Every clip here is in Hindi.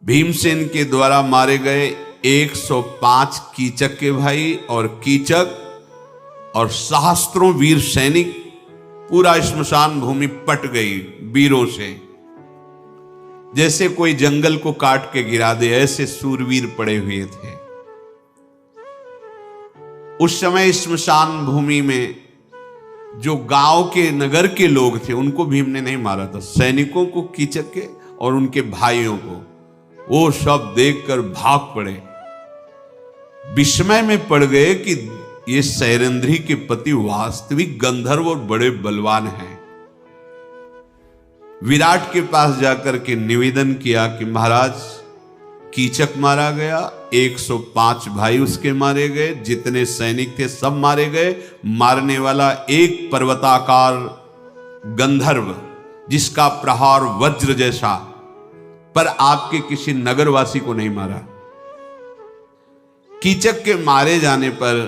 भीमसेन के द्वारा मारे गए 105 कीचक के भाई और कीचक और सहस्त्रों वीर सैनिक, पूरा श्मशान भूमि पट गई वीरों से। जैसे कोई जंगल को काट के गिरा दे, ऐसे सूरवीर पड़े हुए थे। उस समय श्मशान भूमि में जो गांव के नगर के लोग थे उनको भीम ने नहीं मारा था, सैनिकों को, कीचक के और उनके भाइयों को। वो सब देखकर भाग पड़े, विस्मय में पड़ गए कि ये सैरंध्री के पति वास्तविक गंधर्व और बड़े बलवान हैं। विराट के पास जाकर के निवेदन किया कि महाराज, कीचक मारा गया, 105 भाई उसके मारे गए, जितने सैनिक थे सब मारे गए। मारने वाला एक पर्वताकार गंधर्व जिसका प्रहार वज्र जैसा, पर आपके किसी नगरवासी को नहीं मारा। कीचक के मारे जाने पर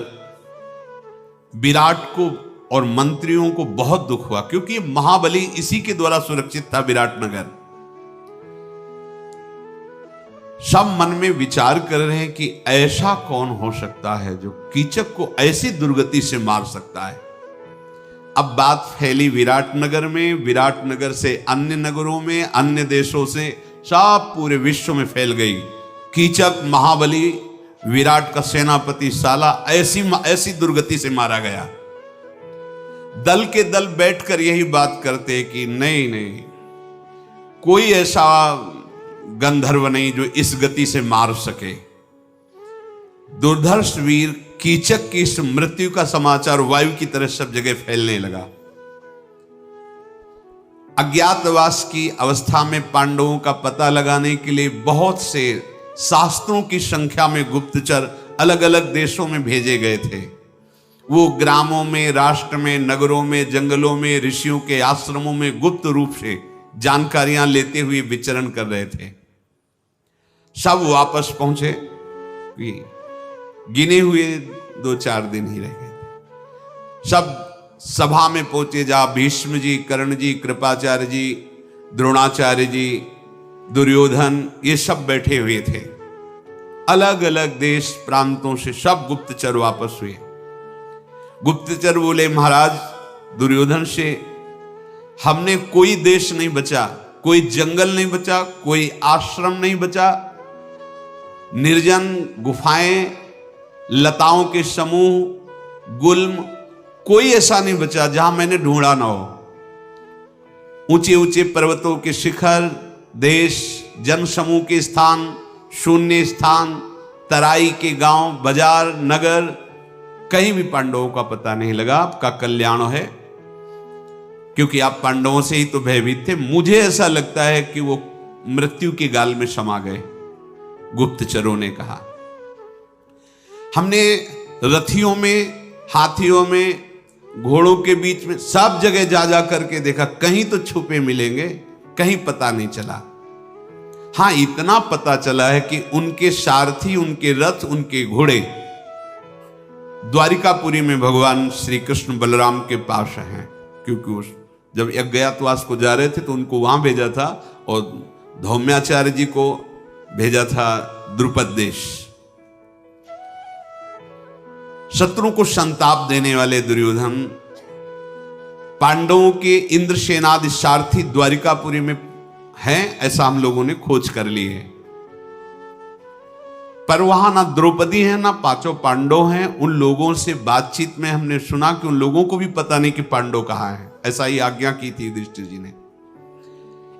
विराट को और मंत्रियों को बहुत दुख हुआ, क्योंकि महाबली इसी के द्वारा सुरक्षित था विराटनगर। सब मन में विचार कर रहे हैं कि ऐसा कौन हो सकता है जो कीचक को ऐसी दुर्गति से मार सकता है। अब बात फैली विराटनगर में, विराटनगर से अन्य नगरों में, अन्य देशों से, सब पूरे विश्व में फैल गई। कीचक महाबली विराट का सेनापति साला ऐसी दुर्गति से मारा गया। दल के दल बैठकर यही बात करते कि नहीं नहीं, कोई ऐसा गंधर्व नहीं जो इस गति से मार सके। दुर्धर्ष वीर कीचक की इस मृत्यु का समाचार वायु की तरह सब जगह फैलने लगा। अज्ञातवास की अवस्था में पांडवों का पता लगाने के लिए बहुत से शास्त्रों की संख्या में गुप्तचर अलग अलग देशों में भेजे गए थे। वो ग्रामों में, राष्ट्र में, नगरों में, जंगलों में, ऋषियों के आश्रमों में गुप्त रूप से जानकारियां लेते हुए विचरण कर रहे थे। सब वापस पहुंचे, गिने हुए 2-4 दिन ही रह गए थे। सब सभा में पहुंचे, जहां भीष्म जी, कर्ण जी, कृपाचार्य जी, द्रोणाचार्य जी, दुर्योधन, ये सब बैठे हुए थे। अलग अलग देश प्रांतों से सब गुप्तचर वापस हुए। गुप्तचर बोले, महाराज, दुर्योधन से हमने कोई देश नहीं बचा, कोई जंगल नहीं बचा, कोई आश्रम नहीं बचा, निर्जन गुफाएं, लताओं के समूह, गुल्म, कोई ऐसा नहीं बचा जहां मैंने ढूंढा ना हो। ऊंचे ऊंचे पर्वतों के शिखर, देश, जनसमूह के स्थान, शून्य स्थान, तराई के गांव, बाजार, नगर, कहीं भी पांडवों का पता नहीं लगा। आपका कल्याण है, क्योंकि आप पांडवों से ही तो भयभीत थे। मुझे ऐसा लगता है कि वो मृत्यु के गाल में समा गए। गुप्तचरों ने कहा, हमने रथियों में, हाथियों में, घोड़ों के बीच में सब जगह जा जा करके देखा, कहीं तो छुपे मिलेंगे, कहीं पता नहीं चला। हां, इतना पता चला है कि उनके सारथी, उनके रथ, उनके घोड़े द्वारिकापुरी में भगवान श्री कृष्ण बलराम के पास हैं, क्योंकि उस जब अज्ञातवास को जा रहे थे तो उनको वहां भेजा था, और धौम्याचार्य जी को भेजा था द्रुपद देश। शत्रु को संताप देने वाले दुर्योधन, पांडवों के इंद्रसेनादि सारथी द्वारिकापुरी में हैं, ऐसा हम लोगों ने खोज कर ली है। पर वहां ना द्रौपदी है, ना 5 पांडव हैं। उन लोगों से बातचीत में हमने सुना कि उन लोगों को भी पता नहीं कि पांडव कहां हैं। ऐसा ही आज्ञा की थी युधिष्ठिर जी ने।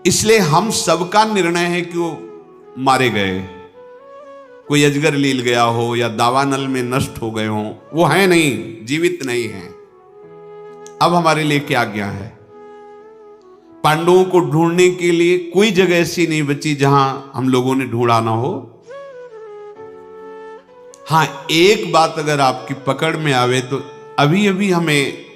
इसलिए हम सबका निर्णय है कि वो मारे गए, कोई अजगर लील गया हो या दावानल में नष्ट हो गए हो, वो है नहीं, जीवित नहीं है। अब हमारे लिए क्या आज्ञा है? पांडवों को ढूंढने के लिए कोई जगह ऐसी नहीं बची जहां हम लोगों ने ढूंढा ना हो। हां, एक बात अगर आपकी पकड़ में आवे तो अभी अभी हमें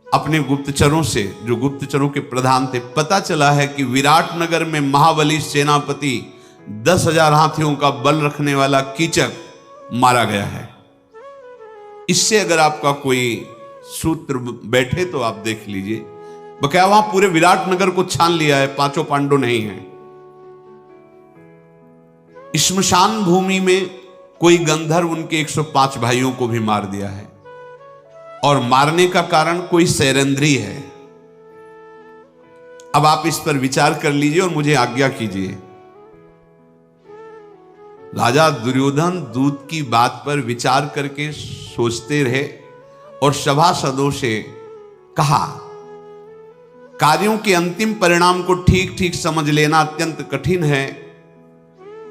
अपने गुप्तचरों से, जो गुप्तचरों के प्रधान थे, पता चला है कि विराटनगर में महाबली सेनापति 10,000 हाथियों का बल रखने वाला कीचक मारा गया है। इससे अगर आपका कोई सूत्र बैठे तो आप देख लीजिए। बकाया वहां पूरे विराटनगर को छान लिया है, 5 पांडव नहीं है। श्मशान भूमि में कोई गंधर्व उनके 105 भाइयों को भी मार दिया है, और मारने का कारण कोई सैरंध्री है। अब आप इस पर विचार कर लीजिए और मुझे आज्ञा कीजिए। राजा दुर्योधन दूत की बात पर विचार करके सोचते रहे और सभासदों से कहा, कार्यों के अंतिम परिणाम को ठीक ठीक समझ लेना अत्यंत कठिन है,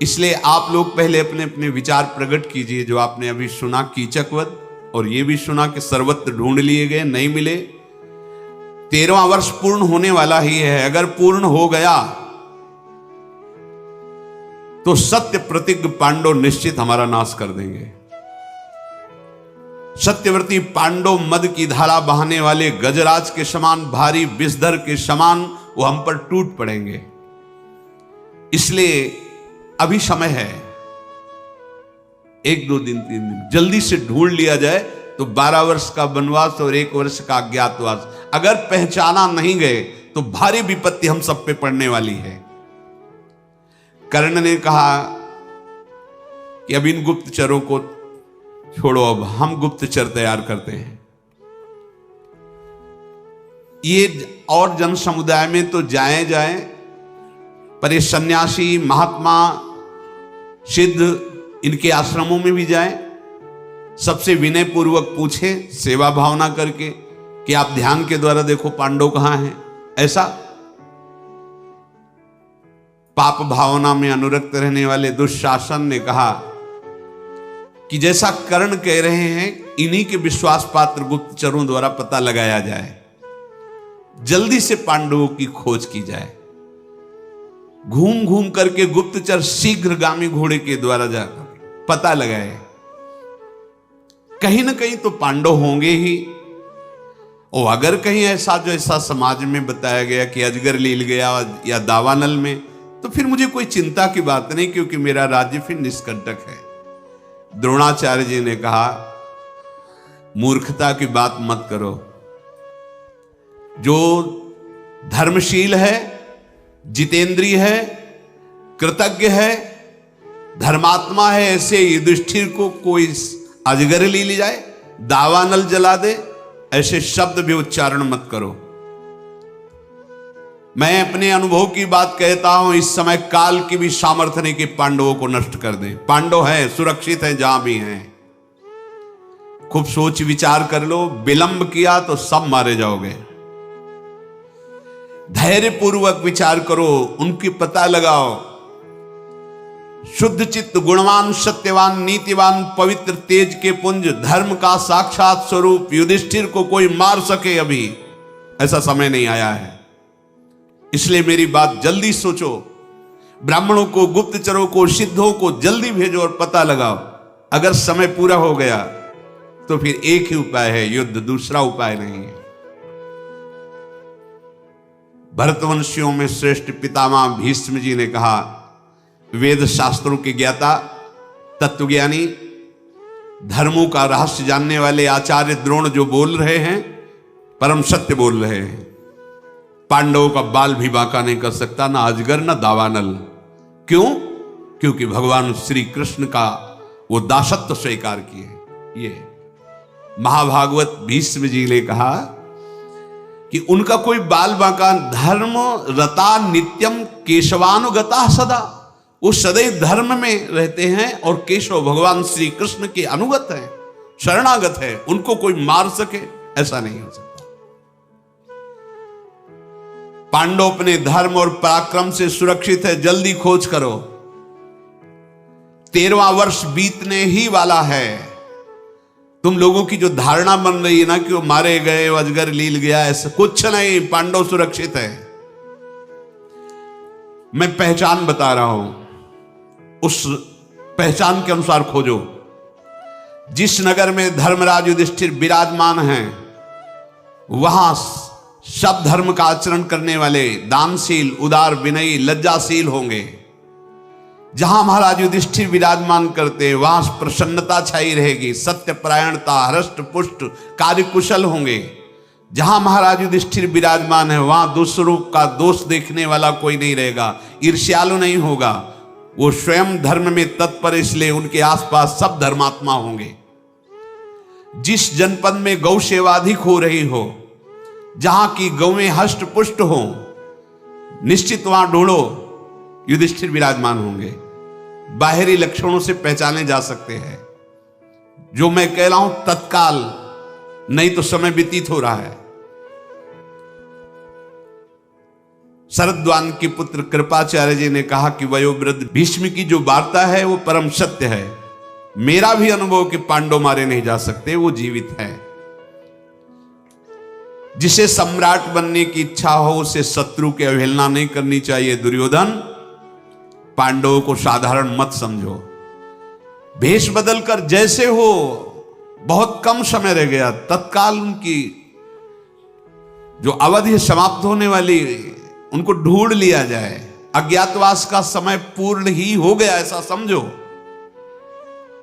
इसलिए आप लोग पहले अपने अपने विचार प्रकट कीजिए। जो आपने अभी सुना कीचकवध, और यह भी सुना कि सर्वत्र ढूंढ लिए गए, नहीं मिले। 13वां वर्ष पूर्ण होने वाला ही है, अगर पूर्ण हो गया तो सत्य प्रतिज्ञ पांडव निश्चित हमारा नाश कर देंगे। सत्यव्रती पांडव मद की धारा बहाने वाले गजराज के समान, भारी विषधर के समान वो हम पर टूट पड़ेंगे। इसलिए अभी समय है, 1 2 दिन 3 दिन जल्दी से ढूंढ लिया जाए तो 12 वर्ष का वनवास और 1 वर्ष का अज्ञातवास, अगर पहचाना नहीं गए तो भारी विपत्ति हम सब पे पड़ने वाली है। कर्ण ने कहा कि अब इन गुप्तचरों को छोड़ो, अब हम गुप्तचर तैयार करते हैं। ये और जन समुदाय में तो जाए, पर ये सन्यासी, महात्मा, सिद्ध, इनके आश्रमों में भी जाए, सबसे विनय पूर्वक पूछे, सेवा भावना करके कि आप ध्यान के द्वारा देखो पांडव कहां हैं। ऐसा पाप भावना में अनुरक्त रहने वाले दुशासन ने कहा कि जैसा कर्ण कह रहे हैं, इन्हीं के विश्वास पात्र गुप्तचरों द्वारा पता लगाया जाए, जल्दी से पांडवों की खोज की जाए। घूम घूम करके गुप्तचर शीघ्रगामी घोड़े के द्वारा जाकर पता लगाए, कहीं ना कहीं तो पांडव होंगे ही। और अगर कहीं ऐसा जो ऐसा समाज में बताया गया कि अजगर लील गया या दावानल में, तो फिर मुझे कोई चिंता की बात नहीं, क्योंकि मेरा राज्य फिर निष्कंटक है। द्रोणाचार्य जी ने कहा, मूर्खता की बात मत करो। जो धर्मशील है, जितेंद्रिय है, कृतज्ञ है, धर्मात्मा है, ऐसे युधिष्ठिर को कोई अजगर ले जाए, दावानल जला दे, ऐसे शब्द भी उच्चारण मत करो। मैं अपने अनुभव की बात कहता हूं, इस समय काल की भी सामर्थ्य नहीं कि पांडवों को नष्ट कर दे। पांडव है, सुरक्षित है जहां भी हैं। खूब सोच विचार कर लो, विलंब किया तो सब मारे जाओगे। धैर्य पूर्वक विचार करो, उनकी पता लगाओ। शुद्ध चित्त, गुणवान, सत्यवान, नीतिवान, पवित्र, तेज के पुंज, धर्म का साक्षात स्वरूप युधिष्ठिर को कोई मार सके, अभी ऐसा समय नहीं आया है। इसलिए मेरी बात जल्दी सोचो, ब्राह्मणों को, गुप्तचरों को, सिद्धों को जल्दी भेजो और पता लगाओ। अगर समय पूरा हो गया तो फिर एक ही उपाय है, युद्ध, दूसरा उपाय नहीं है। भरतवंशियों में श्रेष्ठ पितामह भीष्म जी ने कहा, वेद शास्त्रों के ज्ञाता, तत्वज्ञानी, धर्मों का रहस्य जानने वाले आचार्य द्रोण जो बोल रहे हैं, परम सत्य बोल रहे हैं। पांडवों का बाल भी बांका नहीं कर सकता, ना अजगर ना दावानल। क्यों? क्योंकि भगवान श्री कृष्ण का वो दासत्व स्वीकार किए। ये महाभागवत भीष्म जी ने कहा कि उनका कोई बाल बांका, धर्म रता नित्यम केशवानुगता सदा, वो सदैव धर्म में रहते हैं और केशव भगवान श्री कृष्ण के अनुगत हैं, शरणागत है। उनको कोई मार सके ऐसा नहीं हो सकता। पांडव अपने धर्म और पराक्रम से सुरक्षित है, जल्दी खोज करो। 13वां वर्ष बीतने ही वाला है। तुम लोगों की जो धारणा बन रही है ना कि वो मारे गए, अजगर लील गया, ऐसा कुछ नहीं, पांडव सुरक्षित है। मैं पहचान बता रहा हूं, उस पहचान के अनुसार खोजो। जिस नगर में धर्मराज युधिष्ठिर विराजमान हैं, वहां सब धर्म का आचरण करने वाले दानशील, उदार, विनयी, लज्जाशील होंगे। जहां महाराज युधिष्ठिर विराजमान करते, वहां प्रसन्नता छाई रहेगी, सत्यपरायणता, हृष्ट पुष्ट, कार्यकुशल होंगे। जहां महाराज युधिष्ठिर विराजमान है, वहां दूसरों का दोष देखने वाला कोई नहीं रहेगा, ईर्ष्यालु नहीं होगा, वो स्वयं धर्म में तत्पर, इसलिए उनके आसपास सब धर्मात्मा होंगे। जिस जनपद में गौ सेवा अधिक हो रही हो, जहां की गौएं हष्ट पुष्ट हो, निश्चित वहां ढूंढो युधिष्ठिर विराजमान होंगे। बाहरी लक्षणों से पहचाने जा सकते हैं। जो मैं कह रहा हूं तत्काल, नहीं तो समय व्यतीत हो रहा है। शरद्वान के पुत्र कृपाचार्य जी ने कहा कि वयोवृद्ध भीष्म की जो वार्ता है वो परम सत्य है। मेरा भी अनुभव कि पांडव मारे नहीं जा सकते, वो जीवित है। जिसे सम्राट बनने की इच्छा हो उसे शत्रु की अवहेलना नहीं करनी चाहिए। दुर्योधन, पांडवों को साधारण मत समझो। भेष बदलकर जैसे हो, बहुत कम समय रह गया, तत्काल उनकी जो अवधि समाप्त होने वाली, उनको ढूंढ लिया जाए। अज्ञातवास का समय पूर्ण ही हो गया ऐसा समझो,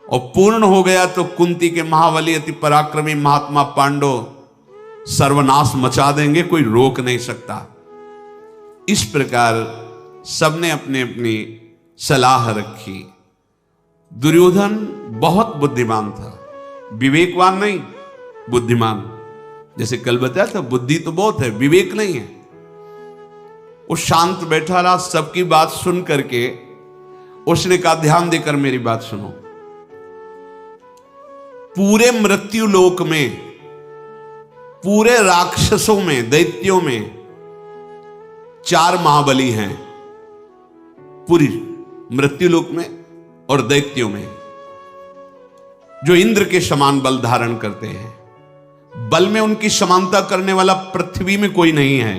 और पूर्ण हो गया तो कुंती के महाबली अति पराक्रमी महात्मा पांडव सर्वनाश मचा देंगे, कोई रोक नहीं सकता। इस प्रकार सबने अपनी अपनी सलाह रखी। दुर्योधन बहुत बुद्धिमान था, विवेकवान नहीं, बुद्धिमान। जैसे कल बताया था, बुद्धि तो बहुत है, विवेक नहीं है। वो शांत बैठा रहा, सबकी बात सुन करके उसने कहा ध्यान देकर मेरी बात सुनो। पूरे मृत्यु लोक में, पूरे राक्षसों में, दैत्यों में 4 महाबली हैं। पूरी मृत्यु लोक में और दैत्यों में, जो इंद्र के समान बल धारण करते हैं। बल में उनकी समानता करने वाला पृथ्वी में कोई नहीं है,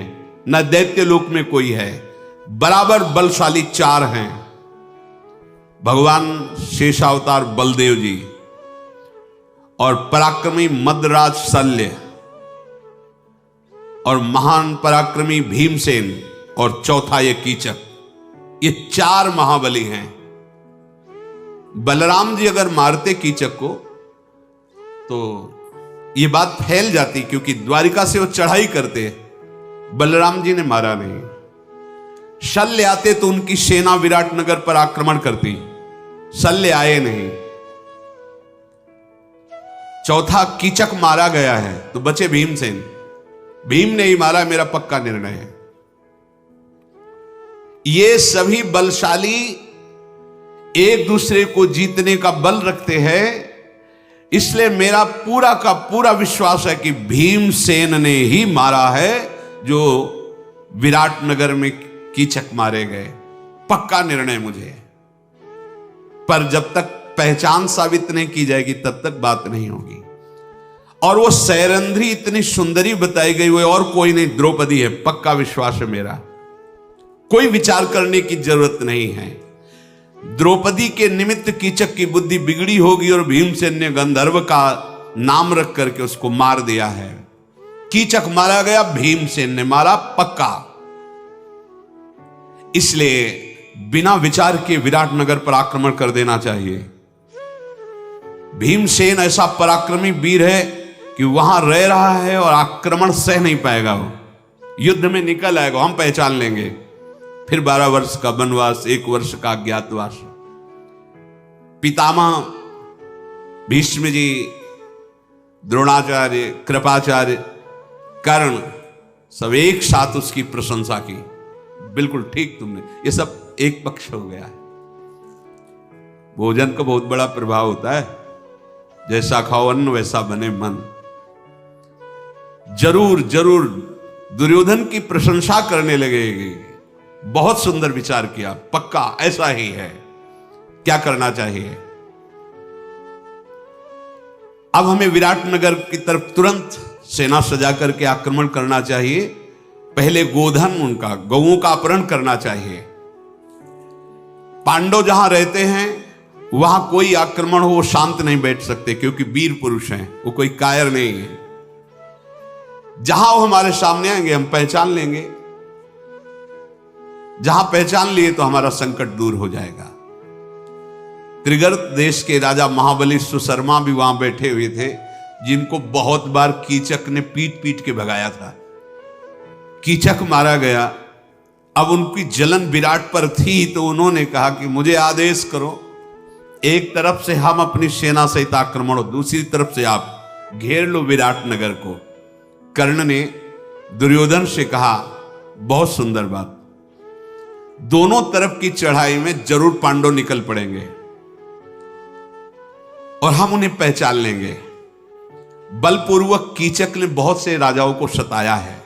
न दैत्य लोक में कोई है। बराबर बलशाली 4 हैं। भगवान शेषावतार बलदेव जी, और पराक्रमी मदराज शल्य, और महान पराक्रमी भीमसेन, और चौथा ये कीचक। ये 4 महाबली हैं। बलराम जी अगर मारते कीचक को तो ये बात फैल जाती, क्योंकि द्वारिका से वो चढ़ाई करते। बलराम जी ने मारा नहीं। शल्य आते तो उनकी सेना विराटनगर पर आक्रमण करती, शल्य आए नहीं। चौथा कीचक मारा गया है तो बचे भीमसेन। भीम ने ही मारा, मेरा पक्का निर्णय है। ये सभी बलशाली एक दूसरे को जीतने का बल रखते हैं, इसलिए मेरा पूरा का पूरा विश्वास है कि भीमसेन ने ही मारा है जो विराटनगर में कीचक मारे गए। पक्का निर्णय मुझे। पर जब तक पहचान साबित नहीं की जाएगी तब तक बात नहीं होगी। और वो सैरंध्री इतनी सुंदरी बताई गई, वो और कोई नहीं, द्रौपदी है। पक्का विश्वास है मेरा, कोई विचार करने की जरूरत नहीं है। द्रौपदी के निमित्त कीचक की बुद्धि बिगड़ी होगी और भीमसेन ने गंधर्व का नाम रख करके उसको मार दिया है। कीचक मारा गया, भीमसेन ने मारा, पक्का। इसलिए बिना विचार के विराटनगर पर आक्रमण कर देना चाहिए। भीमसेन ऐसा पराक्रमी वीर है कि वहां रह रहा है और आक्रमण सह नहीं पाएगा। वो युद्ध में निकल आएगा, हम पहचान लेंगे। फिर 12 वर्ष का वनवास, 1 वर्ष का अज्ञातवास। पितामह भीष्म जी, द्रोणाचार्य, कृपाचार्य, कर्ण, सब एक साथ उसकी प्रशंसा की। बिल्कुल ठीक तुमने, ये सब एक पक्ष हो गया है। भोजन का बहुत बड़ा प्रभाव होता है। जैसा खाओ अन्न वैसा बने मन। जरूर जरूर दुर्योधन की प्रशंसा करने लगेगी। बहुत सुंदर विचार किया, पक्का ऐसा ही है। क्या करना चाहिए? अब हमें विराटनगर की तरफ तुरंत सेना सजा करके आक्रमण करना चाहिए। पहले गोधन, उनका गौओं का अपहरण करना चाहिए। पांडव जहां रहते हैं वहां कोई आक्रमण हो वो शांत नहीं बैठ सकते, क्योंकि वीर पुरुष हैं, वो कोई कायर नहीं है। जहां वो हमारे सामने आएंगे हम पहचान लेंगे। जहां पहचान लिए तो हमारा संकट दूर हो जाएगा। त्रिगर्त देश के राजा महाबली सुशर्मा भी वहां बैठे हुए थे, जिनको बहुत बार कीचक ने पीट पीट के भगाया था। कीचक मारा गया, अब उनकी जलन विराट पर थी, तो उन्होंने कहा कि मुझे आदेश करो, एक तरफ से हम अपनी सेना सहित आक्रमण, दूसरी तरफ से आप घेर लो विराट नगर को। कर्ण ने दुर्योधन से कहा, बहुत सुंदर बात, दोनों तरफ की चढ़ाई में जरूर पांडव निकल पड़ेंगे और हम उन्हें पहचान लेंगे। बलपूर्वक कीचक ने बहुत से राजाओं को सताया है।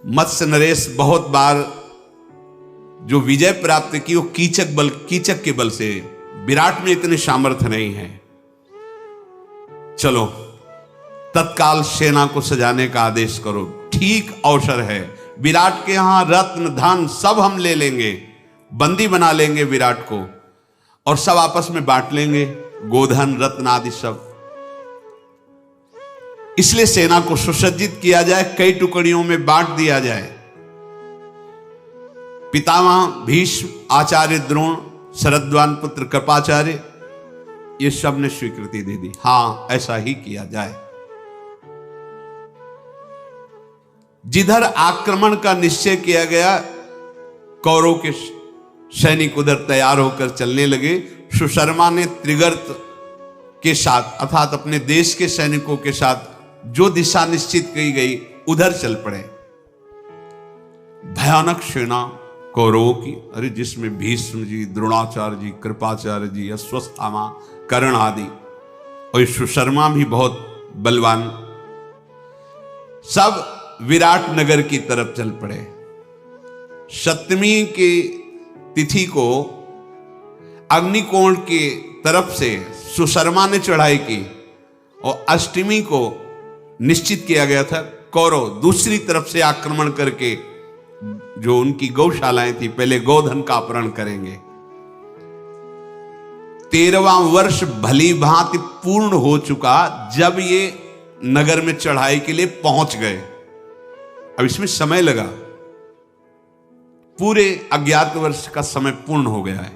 मत्स्य नरेश बहुत बार जो विजय प्राप्त की वो कीचक के बल से, विराट में इतने सामर्थ्य नहीं है। चलो तत्काल सेना को सजाने का आदेश करो, ठीक अवसर है। विराट के यहां रत्न धन सब हम ले लेंगे, बंदी बना लेंगे विराट को और सब आपस में बांट लेंगे, गोधन रत्न आदि सब। इसलिए सेना को सुसज्जित किया जाए, कई टुकड़ियों में बांट दिया जाए। पितामह भीष्म, आचार्य द्रोण, शरद्वान पुत्र कृपाचार्य, ये सब ने स्वीकृति दे दी, हां ऐसा ही किया जाए। जिधर आक्रमण का निश्चय किया गया, कौरव के सैनिक उधर तैयार होकर चलने लगे। सुशर्मा ने त्रिगर्त के साथ अर्थात अपने देश के सैनिकों के साथ जो दिशा निश्चित की गई उधर चल पड़े। भयानक सेना कौरवों की, अरे जिसमें भीष्म जी, द्रोणाचार्य जी, कृपाचार्य जी, अश्वत्थामा, कर्ण आदि, और सुशर्मा भी बहुत बलवान, सब विराट नगर की तरफ चल पड़े। सप्तमी की तिथि को अग्निकोण की तरफ से सुशर्मा ने चढ़ाई की और अष्टमी को निश्चित किया गया था कौरव दूसरी तरफ से आक्रमण करके जो उनकी गौशालाएं थी, पहले गोधन का अपहरण करेंगे। 13वां वर्ष भली भांति पूर्ण हो चुका जब ये नगर में चढ़ाई के लिए पहुंच गए। अब इसमें समय लगा, पूरे अज्ञात वर्ष का समय पूर्ण हो गया है।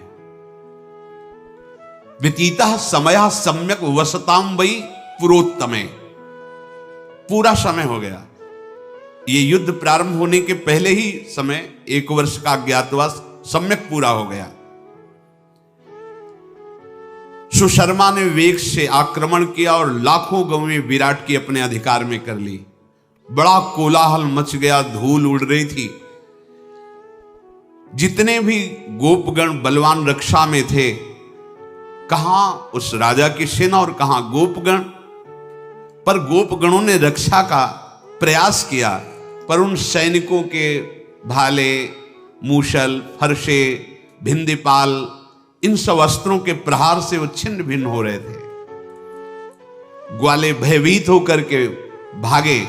व्यतीतः समयः सम्यक वसताम वै पुरोत्तमे, पूरा समय हो गया। ये युद्ध प्रारंभ होने के पहले ही समय, 1 वर्ष का अज्ञातवास सम्यक पूरा हो गया। सुशर्मा ने वेग से आक्रमण किया और लाखों गवें विराट की अपने अधिकार में कर ली। बड़ा कोलाहल मच गया, धूल उड़ रही थी। जितने भी गोपगण बलवान रक्षा में थे, कहां उस राजा की सेना और कहां गोपगण, पर गोपगणों ने रक्षा का प्रयास किया, पर उन सैनिकों के भाले, मूसल, फरसे, भिंदीपाल, इन सब अस्त्रों के प्रहार से वो छिन्न भिन्न हो रहे थे। ग्वाले भयभीत होकर के भागे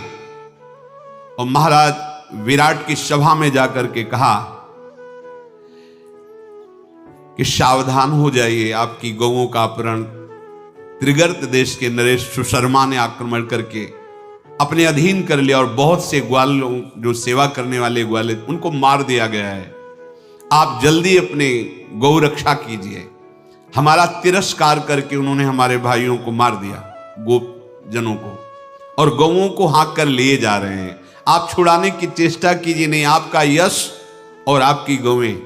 और महाराज विराट की सभा में जाकर के कहा कि सावधान हो जाइए, आपकी गौओं का अपहरण त्रिगर्त देश के नरेश सुशर्मा ने आक्रमण करके अपने अधीन कर लिया और बहुत से ग्वालों, जो सेवा करने वाले ग्वाले, उनको मार दिया गया है। आप जल्दी अपने गौ रक्षा कीजिए। हमारा तिरस्कार करके उन्होंने हमारे भाइयों को मार दिया, गोप जनों को, और गौओं को हाँक कर लिए जा रहे हैं। आप छुड़ाने की चेष्टा कीजिए, नहीं आपका यश और आपकी गौएं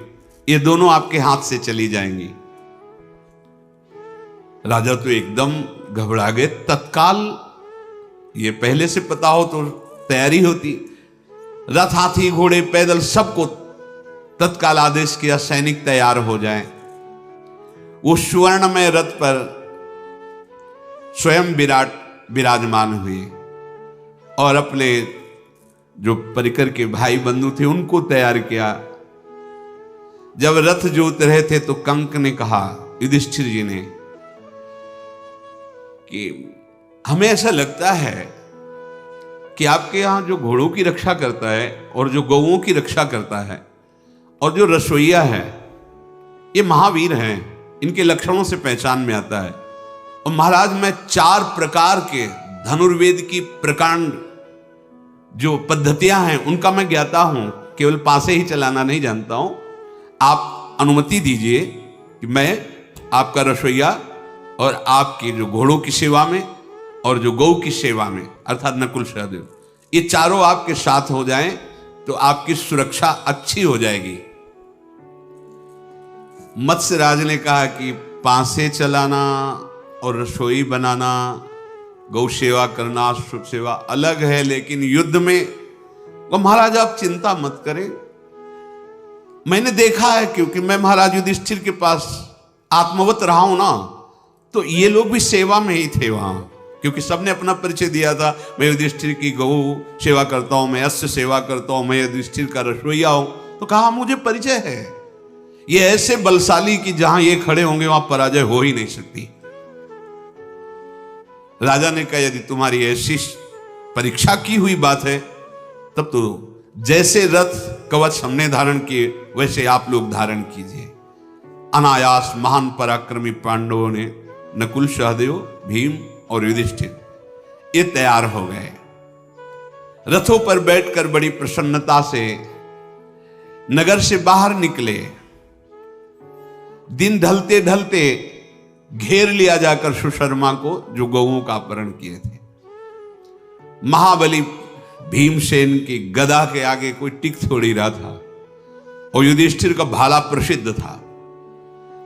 ये दोनों आपके हाथ से चली जाएंगी। राजा तो एकदम घबरा गए। तत्काल, ये पहले से पता हो तो तैयारी होती, रथ, हाथी, घोड़े, पैदल सबको तत्काल आदेश किया सैनिक तैयार हो जाएं। वो सुवर्णमय रथ पर स्वयं विराट विराजमान हुए और अपने जो परिकर के भाई बंधु थे उनको तैयार किया। जब रथ जोत रहे थे तो कंक ने कहा युधिष्ठिर जी ने कि हमें ऐसा लगता है कि आपके यहां जो घोड़ों की रक्षा करता है और जो गौओं की रक्षा करता है और जो रसोइया है, ये महावीर हैं, इनके लक्षणों से पहचान में आता है। और महाराज, मैं 4 प्रकार के धनुर्वेद की प्रकांड जो पद्धतियां हैं उनका मैं ज्ञाता हूं, केवल पासे ही चलाना नहीं जानता हूं। आप अनुमति दीजिए कि मैं आपका रसोइया और आपकी जो घोड़ों की सेवा में और जो गौ की सेवा में, अर्थात नकुल सहदेव, ये चारों आपके साथ हो जाएं तो आपकी सुरक्षा अच्छी हो जाएगी। मत्स्य राज ने कहा कि पांसे चलाना और रसोई बनाना, गौ सेवा करना, शुभ सेवा अलग है, लेकिन युद्ध में वो महाराज आप चिंता मत करें। मैंने देखा है, क्योंकि मैं महाराज युधिष्ठिर के पास आत्मवत रहा हूं ना, तो ये लोग भी सेवा में ही थे वहां, क्योंकि सबने अपना परिचय दिया था। मैं युधिष्ठिर की गौ सेवा करता हूं, मैं अश्व सेवा करता हूं, मैं युधिष्ठिर का रसोईया हूं। तो कहा मुझे परिचय है। ये ऐसे बलशाली कि जहां ये खड़े होंगे वहां पराजय हो ही नहीं सकती। राजा ने कहा यदि तुम्हारी ऐसी परीक्षा की हुई बात है, तब तो जैसे रथ कवच हमने धारण किए वैसे आप लोग धारण कीजिए। अनायास महान पराक्रमी पांडवों ने नकुल, सहदेव, भीम और युधिष्ठिर ये तैयार हो गए। रथों पर बैठकर बड़ी प्रसन्नता से नगर से बाहर निकले। दिन ढलते ढलते घेर लिया जाकर सुशर्मा को, जो गौओं का अपहरण किए थे। महाबली भीमसेन की गदा के आगे कोई टिक थोड़ी रहा था, और युधिष्ठिर का भाला प्रसिद्ध था,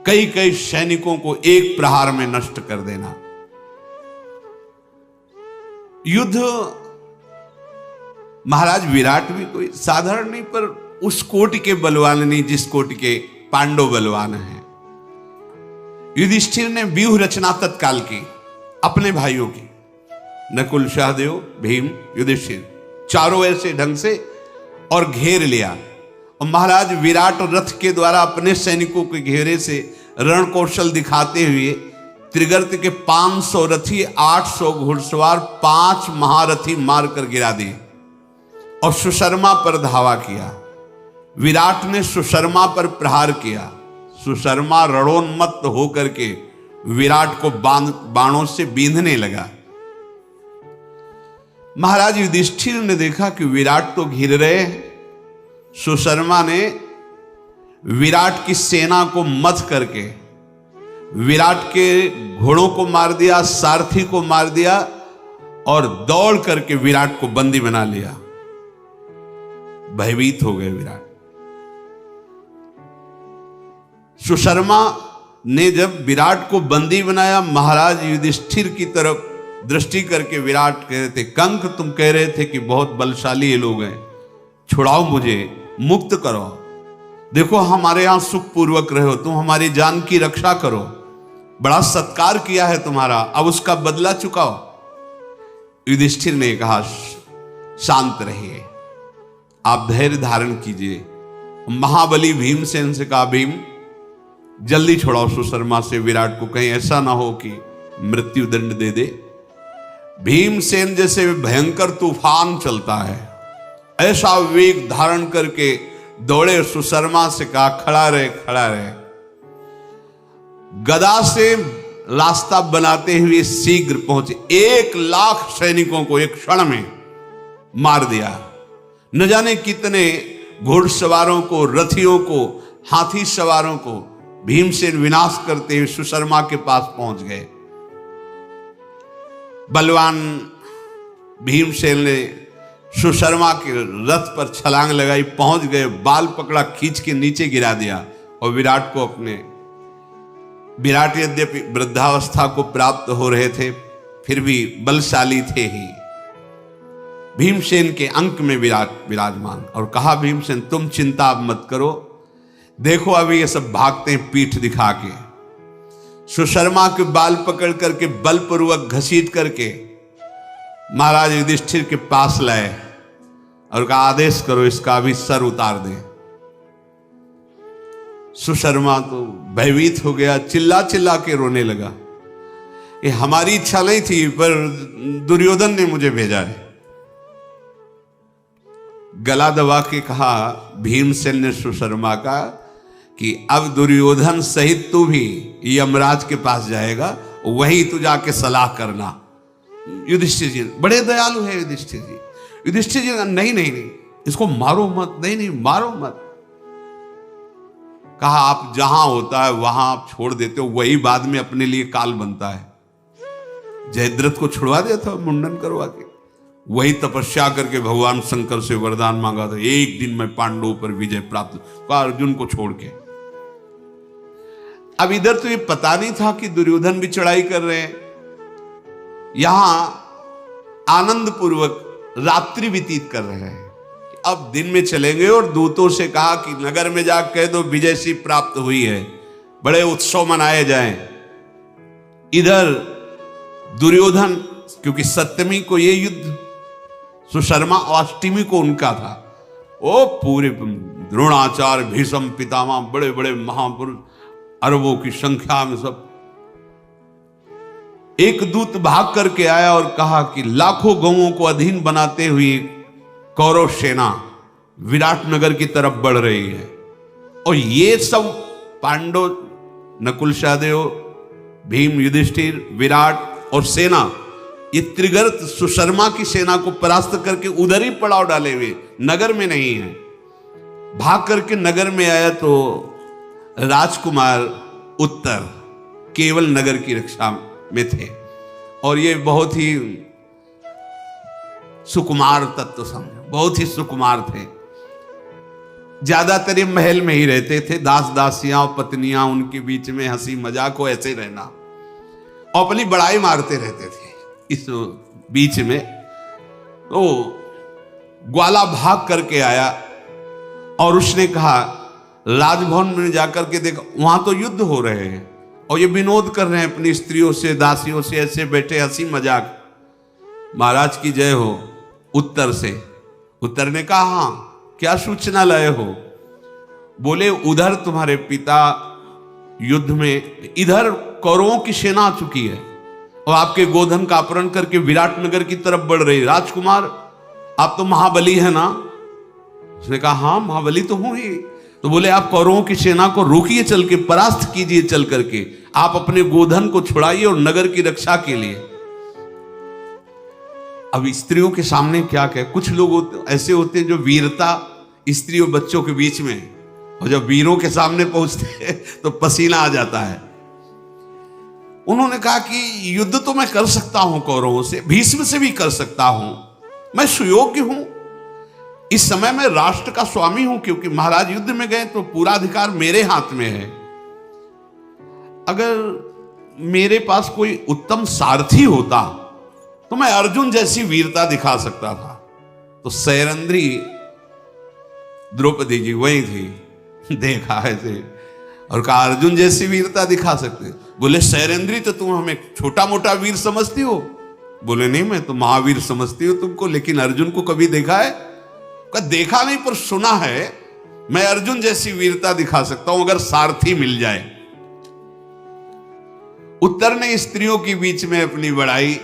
कई कई सैनिकों को एक प्रहार में नष्ट कर देना। युद्ध महाराज विराट भी कोई साधारण नहीं, पर उस कोटि के बलवान नहीं जिस कोटि के पांडव बलवान हैं। युधिष्ठिर ने व्यूह रचना तत्काल की अपने भाइयों की, नकुल, सहदेव, भीम, युधिष्ठिर, चारों ऐसे ढंग से, और घेर लिया। और महाराज विराट रथ के द्वारा अपने सैनिकों के घेरे से रण कौशल दिखाते हुए त्रिगर्त के 500 रथी, 800 घुड़सवार, 5 महारथी मारकर गिरा दिए और सुशर्मा पर धावा किया। विराट ने सुशर्मा पर प्रहार किया। सुशर्मा रणोन्मत्त होकर के विराट को बाणों से बींधने लगा। महाराज युधिष्ठिर ने देखा कि विराट तो घिर रहे हैं। सुशर्मा ने विराट की सेना को मथ करके विराट के घोड़ों को मार दिया, सारथी को मार दिया, और दौड़ करके विराट को बंदी बना लिया। भयभीत हो गए विराट। सुशर्मा ने जब विराट को बंदी बनाया, महाराज युधिष्ठिर की तरफ दृष्टि करके विराट कह रहे थे, कंक तुम कह रहे थे कि बहुत बलशाली ये लोग हैं, छुड़ाओ मुझे, मुक्त करो। देखो हमारे यहां सुखपूर्वक रहे हो, तुम हमारी जान की रक्षा करो, बड़ा सत्कार किया है तुम्हारा, अब उसका बदला चुकाओ। युधिष्ठिर ने कहा शांत रहिए, आप धैर्य धारण कीजिए। महाबली भीमसेन से कहा, भीम जल्दी छुड़ाओ सुशर्मा से विराट को, कहीं ऐसा ना हो कि मृत्यु दंड दे दे। भीमसेन जैसे भयंकर तूफान चलता है, ऐसा वेग धारण करके दौड़े। सुशर्मा से कहा खड़ा रहे, खड़ा रहे। गदा से रास्ता बनाते हुए शीघ्र पहुंचे। 1,00,000 सैनिकों को एक क्षण में मार दिया। न जाने कितने घुड़सवारों को, रथियों को, हाथी सवारों को भीमसेन विनाश करते हुए सुशर्मा के पास पहुंच गए। बलवान भीमसेन ने सुशर्मा के रथ पर छलांग लगाई, पहुंच गए, बाल पकड़ा, खींच के नीचे गिरा दिया। और विराट को विराट यद्यपि वृद्धावस्था को प्राप्त हो रहे थे, फिर भी बलशाली थे ही। भीमसेन के अंक में विराट विराजमान, और कहा भीमसेन तुम चिंता मत करो, देखो अभी ये सब भागते हैं पीठ दिखा के। सुशर्मा के बाल पकड़ करके बलपूर्वक घसीट करके महाराज युधिष्ठिर के पास लाए और कहा आदेश करो इसका अभी सर उतार दें। सुशर्मा तो भयभीत हो गया, चिल्ला चिल्ला के रोने लगा, ये हमारी इच्छा नहीं थी, पर दुर्योधन ने मुझे भेजा है। गला दबा के कहा भीमसेन ने सुशर्मा का कि अब दुर्योधन सहित तू भी यमराज के पास जाएगा, वहीं तू जाके सलाह करना। युधिष्ठिर जी बड़े दयालु है। युधिष्ठिर जी नहीं नहीं नहीं, इसको मारो मत, नहीं नहीं मारो मत। कहा आप जहां होता है वहां आप छोड़ देते हो, वही बाद में अपने लिए काल बनता है। जयद्रथ को छुड़वा दिया था मुंडन करवा के, वही तपस्या करके भगवान शंकर से वरदान मांगा था, एक दिन में पांडवों पर विजय प्राप्त, अर्जुन को छोड़ के। अब इधर तो ये पता नहीं था कि दुर्योधन भी चढ़ाई कर रहे हैं, यहां आनंद पूर्वक रात्रि व्यतीत कर रहे हैं। अब दिन में चलेंगे, और दूतों से कहा कि नगर में जाकर कह दो विजय सी प्राप्त हुई है, बड़े उत्सव मनाए जाएं। इधर दुर्योधन, क्योंकि सप्तमी को ये युद्ध सुशर्मा और अष्टमी को उनका था, वो पूरे द्रोणाचार्य, भीष्म पितामह, बड़े बड़े महापुरुष, अरबों की संख्या में सब। एक दूत भाग करके आया और कहा कि लाखों गौओं को अधीन बनाते हुए कौरव सेना विराट नगर की तरफ बढ़ रही है, और ये सब पांडव, नकुल सहदेव, भीम, युधिष्ठिर, विराट और सेना, ये त्रिगर्त सुशर्मा की सेना को परास्त करके उधर ही पड़ाव डाले हुए, नगर में नहीं है। भाग करके नगर में आया तो राजकुमार उत्तर केवल नगर की रक्षा में थे, और ये बहुत ही सुकुमार तत्व समझो, बहुत ही सुकुमार थे। ज्यादातर ये महल में ही रहते थे, दास दासियां और पत्नियां उनके बीच में हंसी मजाक हो, ऐसे रहना, और अपनी बड़ाई मारते रहते थे। इस बीच में तो ग्वाला भाग करके आया और उसने कहा, राजभवन में जाकर के देखा, वहां तो युद्ध हो रहे हैं और ये विनोद कर रहे हैं अपनी स्त्रियों से, दासियों से, ऐसे बैठे हंसी मजाक। महाराज की जय हो। उत्तर से, उत्तर ने कहा, हाँ क्या सूचना लाए हो? बोले, उधर तुम्हारे पिता युद्ध में, इधर कौरवों की सेना आ चुकी है और आपके गोधन का अपहरण करके विराट नगर की तरफ बढ़ रही। राजकुमार, आप तो महाबली है ना? उसने कहा, हाँ महाबली तो हूं ही। तो बोले, आप कौरवों की सेना को रोकिए, चल के परास्त कीजिए, चल करके आप अपने गोधन को छुड़ाइए और नगर की रक्षा के लिए। अब स्त्रियों के सामने क्या कहे? कुछ लोग ऐसे होते हैं जो वीरता स्त्री और बच्चों के बीच में, और जब वीरों के सामने पहुंचते हैं तो पसीना आ जाता है। उन्होंने कहा कि युद्ध तो मैं कर सकता हूं कौरवों से, भीष्म से भी कर सकता हूं, मैं सुयोग्य हूं, इस समय मैं राष्ट्र का स्वामी हूं, क्योंकि महाराज युद्ध में गए तो पूरा अधिकार मेरे हाथ में है। अगर मेरे पास कोई उत्तम सारथी होता तो मैं अर्जुन जैसी वीरता दिखा सकता था। तो सैरंध्री द्रौपदी जी वही थी, देखा ऐसे और कहा, अर्जुन जैसी वीरता दिखा सकते? बोले, सैरंध्री तो तुम हमें छोटा मोटा वीर समझती हो। बोले, नहीं मैं तो महावीर समझती हूं तुमको, लेकिन अर्जुन को कभी देखा है? कहा, देखा नहीं पर सुना है, मैं अर्जुन जैसी वीरता दिखा सकता हूं अगर सारथी मिल जाए। उत्तर ने स्त्रियों के बीच में अपनी बड़ाई,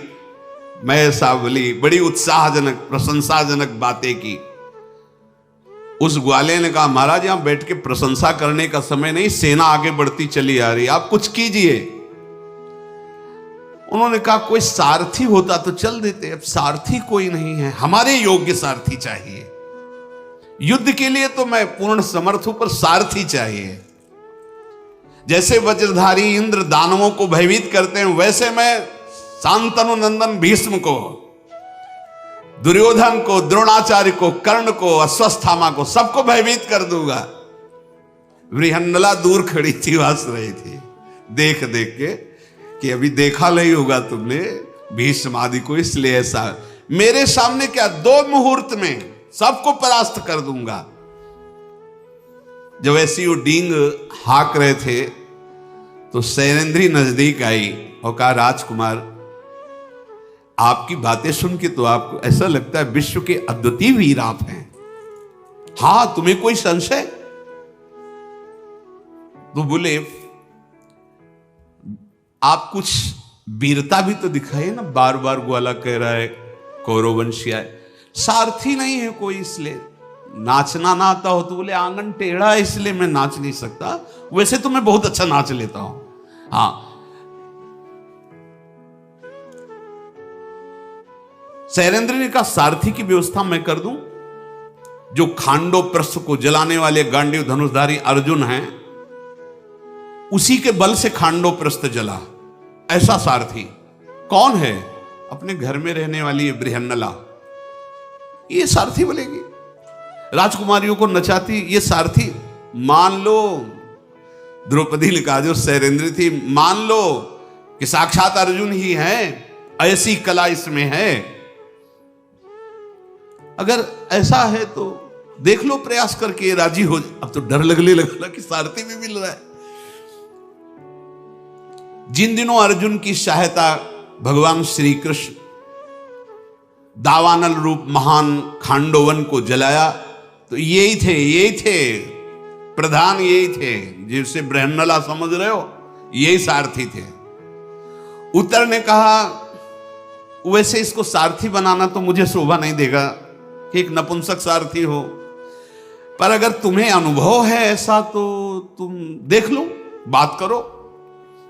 मैं ऐसा बोली, बड़ी उत्साहजनक प्रशंसाजनक बातें की। उस ग्वाले ने कहा, महाराज यहां बैठ के प्रशंसा करने का समय नहीं, सेना आगे बढ़ती चली आ रही, आप कुछ कीजिए। उन्होंने कहा, कोई सारथी होता तो चल देते, अब सारथी कोई नहीं है, हमारे योग्य सारथी चाहिए। युद्ध के लिए तो मैं पूर्ण समर्थ हूं, पर सारथी चाहिए। जैसे वज्रधारी इंद्र दानवों को भयभीत करते हैं, वैसे मैं शांतनु नंदन भीष्म को, दुर्योधन को, द्रोणाचार्य को, कर्ण को, अश्वत्थामा को, सबको भयभीत कर दूंगा। बृहन्नला दूर खड़ी थी, हंस रही थी देख देख के कि अभी देखा नहीं होगा तुमने भीष्म आदि को, इसलिए ऐसा मेरे सामने क्या 2 मुहूर्त में सबको परास्त कर दूंगा। जब ऐसी वो डींग हाक रहे थे तो सैरंध्री नजदीक आई और कहा, राजकुमार आपकी बातें सुन के तो आपको ऐसा लगता है विश्व के अद्वितीय वीर आप हैं। हां, तुम्हें कोई संशय? तो बोले, आप कुछ वीरता भी तो दिखाइए ना, बार बार ग्वाला कह रहा है कौरववंशिया है, सारथी नहीं है कोई, इसलिए नाचना ना आता हो। तो बोले, आंगन टेढ़ा है इसलिए मैं नाच नहीं सकता, वैसे तो मैं बहुत अच्छा नाच लेता हूं। हाँ, सैरंध्री ने कहा, सारथी की व्यवस्था मैं कर दूं। जो खांडो प्रस्थ को जलाने वाले गांडीव धनुषधारी अर्जुन हैं, उसी के बल से खांडो प्रस्थ जला, ऐसा सारथी। कौन है? अपने घर में रहने वाली बृहन्नला, ये सारथी बोलेगी। राजकुमारियों को नचाती ये सारथी। मान लो द्रौपदी ने कहा, जो सैरेंद्री थी, मान लो कि साक्षात अर्जुन ही है, ऐसी कला इसमें है, अगर ऐसा है तो देख लो प्रयास करके, राजी हो। अब तो डर लगने लगा कि सारथी भी मिल रहा है। जिन दिनों अर्जुन की सहायता भगवान श्री कृष्ण दावानल रूप महान खांडोवन को जलाया, तो यही थे प्रधान, यही थे जिसे बृहन्नला समझ रहे हो, यही सारथी थे। उत्तर ने कहा, वैसे इसको सारथी बनाना तो मुझे शोभा नहीं देगा कि एक नपुंसक सारथी हो, पर अगर तुम्हें अनुभव है ऐसा तो तुम देख लो, बात करो।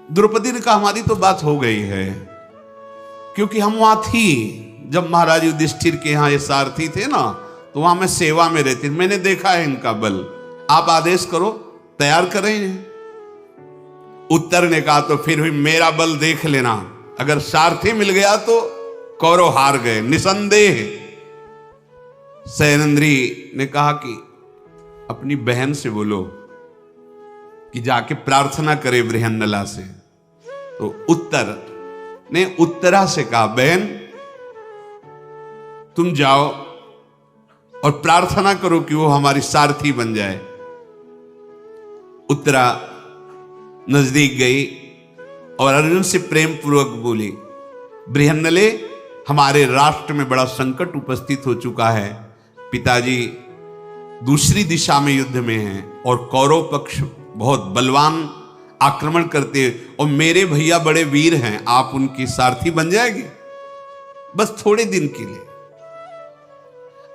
द्रौपदी ने कहा, हमारी तो बात हो गई है, क्योंकि हम वहां थी जब महाराज युधिष्ठिर के यहां ये सारथी थे ना, तो वहां मैं सेवा में रहती, मैंने देखा है इनका बल, आप आदेश करो, तैयार करें। उत्तर ने कहा, तो फिर भी मेरा बल देख लेना, अगर सारथी मिल गया तो कौरव हार गए निसंदेह। सैरेंद्री ने कहा कि अपनी बहन से बोलो कि जाके प्रार्थना करे बृहन्नला से। तो उत्तर ने उत्तरा से कहा, बहन तुम जाओ और प्रार्थना करो कि वो हमारी सारथी बन जाए। उत्तरा नजदीक गई और अर्जुन से प्रेम पूर्वक बोली, बृहन्नले, हमारे राष्ट्र में बड़ा संकट उपस्थित हो चुका है, पिताजी दूसरी दिशा में युद्ध में हैं और कौरव पक्ष बहुत बलवान आक्रमण करते, और मेरे भैया बड़े वीर हैं, आप उनकी सारथी बन जाएगी बस थोड़े दिन के लिए।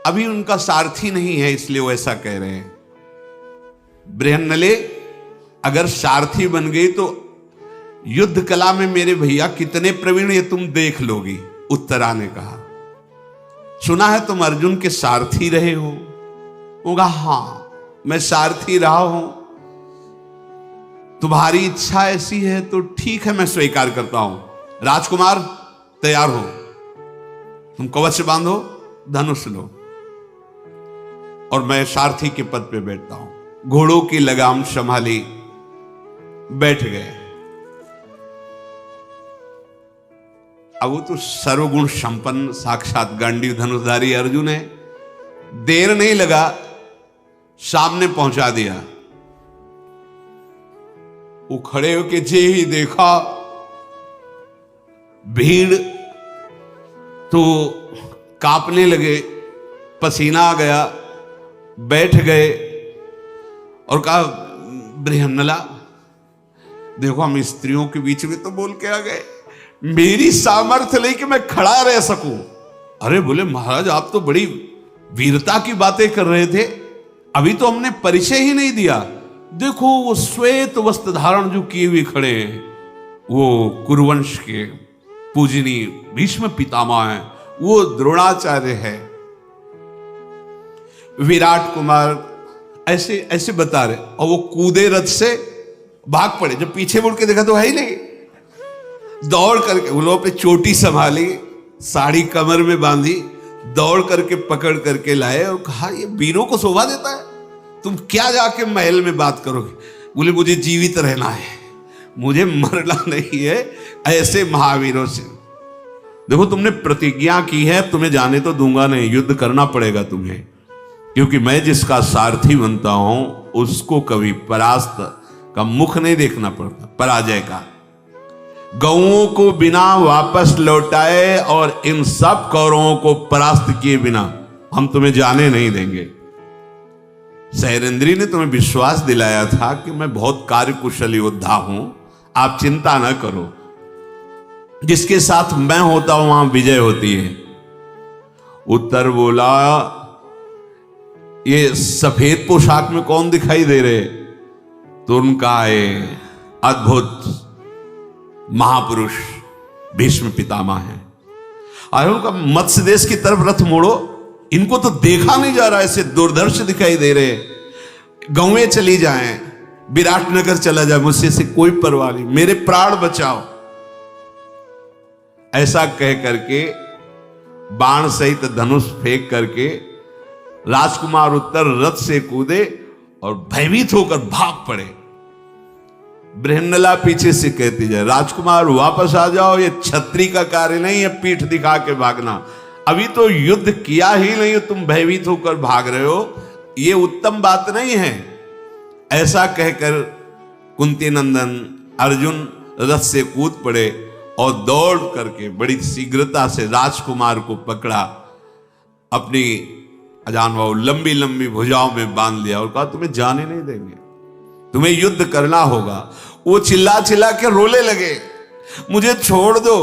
अभी उनका सारथी नहीं है, इसलिए वो ऐसा कह रहे हैं। बृहन्नले, अगर सारथी बन गई तो युद्ध कला में मेरे भैया कितने प्रवीण, ये तुम देख लोगी। उत्तरा ने कहा, सुना है तुम अर्जुन के सारथी रहे हो। होगा, हां मैं सारथी रहा हूं, तुम्हारी इच्छा ऐसी है तो ठीक है, मैं स्वीकार करता हूं। राजकुमार तैयार हो, तुम कवच बांधो, धनुष लो, और मैं सारथी के पद पे बैठता हूं। घोड़ों की लगाम संभाली, बैठ गए। अब वो तो सर्वगुण संपन्न साक्षात गांडीव धनुषधारी अर्जुन है। देर नहीं लगा, सामने पहुंचा दिया। वो खड़े होके जे ही देखा भीड़ तो कांपने लगे, पसीना आ गया, बैठ गए और कहा, बृहन्नला देखो, हम स्त्रियों के बीच में तो बोल के आ गए, मेरी सामर्थ्य नहीं कि मैं खड़ा रह सकूं। अरे बोले, महाराज आप तो बड़ी वीरता की बातें कर रहे थे, अभी तो हमने परिचय ही नहीं दिया। देखो वो श्वेत वस्त्र धारण जो किए हुए खड़े हैं, वो कुरुवंश के पूजनीय भीष्म पितामह हैं, वो द्रोणाचार्य है। विराट कुमार ऐसे ऐसे बता रहे, और वो कूदे रथ से भाग पड़े। जब पीछे मुड़ के देखा तो है ही नहीं, दौड़ करके वो लोग अपनी चोटी संभाली, साड़ी कमर में बांधी, दौड़ करके पकड़ करके लाए और कहा, ये वीरों को शोभा देता है, तुम क्या जाके महल में बात करोगे। बोले, मुझे जीवित रहना है, मुझे मरना नहीं है ऐसे महावीरों से। देखो तुमने प्रतिज्ञा की है, तुम्हें जाने तो दूंगा नहीं, युद्ध करना पड़ेगा तुम्हें, क्योंकि मैं जिसका सारथी बनता हूं उसको कभी परास्त का मुख नहीं देखना पड़ता, पराजय का। गौओं को बिना वापस लौटाए और इन सब कौरवों को परास्त किए बिना हम तुम्हें जाने नहीं देंगे। सैरेंद्री ने तुम्हें विश्वास दिलाया था कि मैं बहुत कार्यकुशल योद्धा हूं, आप चिंता न करो, जिसके साथ मैं होता हूं वहां विजय होती है। उत्तर बोला, ये सफेद पोशाक में कौन दिखाई दे रहे? तो उनका अद्भुत महापुरुष भीष्म पितामह है। अरे उनका मत्स्य देश की तरफ रथ मोड़ो, इनको तो देखा नहीं जा रहा, ऐसे दुर्धर्ष दिखाई दे रहे। गौएं चली जाएं, विराटनगर चला जाए, मुझसे से कोई परवाह नहीं, मेरे प्राण बचाओ। ऐसा कह करके बाण सहित धनुष फेंक करके राजकुमार उत्तर रथ से कूदे और भयभीत होकर भाग पड़े। बृहन्नला पीछे से कहती जाए, राजकुमार वापस आ जाओ, ये छत्री का कार्य नहीं है पीठ दिखा के भागना। अभी तो युद्ध किया ही नहीं, तुम भयभीत होकर भाग रहे हो, ये उत्तम बात नहीं है। ऐसा कहकर कुंती नंदन अर्जुन रथ से कूद पड़े और दौड़ करके बड़ी शीघ्रता से राजकुमार को पकड़ा, अपनी अजानबाहु लंबी लंबी भुजाओं में बांध लिया और कहा तुम्हें जाने नहीं देंगे, तुम्हें युद्ध करना होगा। वो चिल्ला चिल्ला के रोने लगे, मुझे छोड़ दो।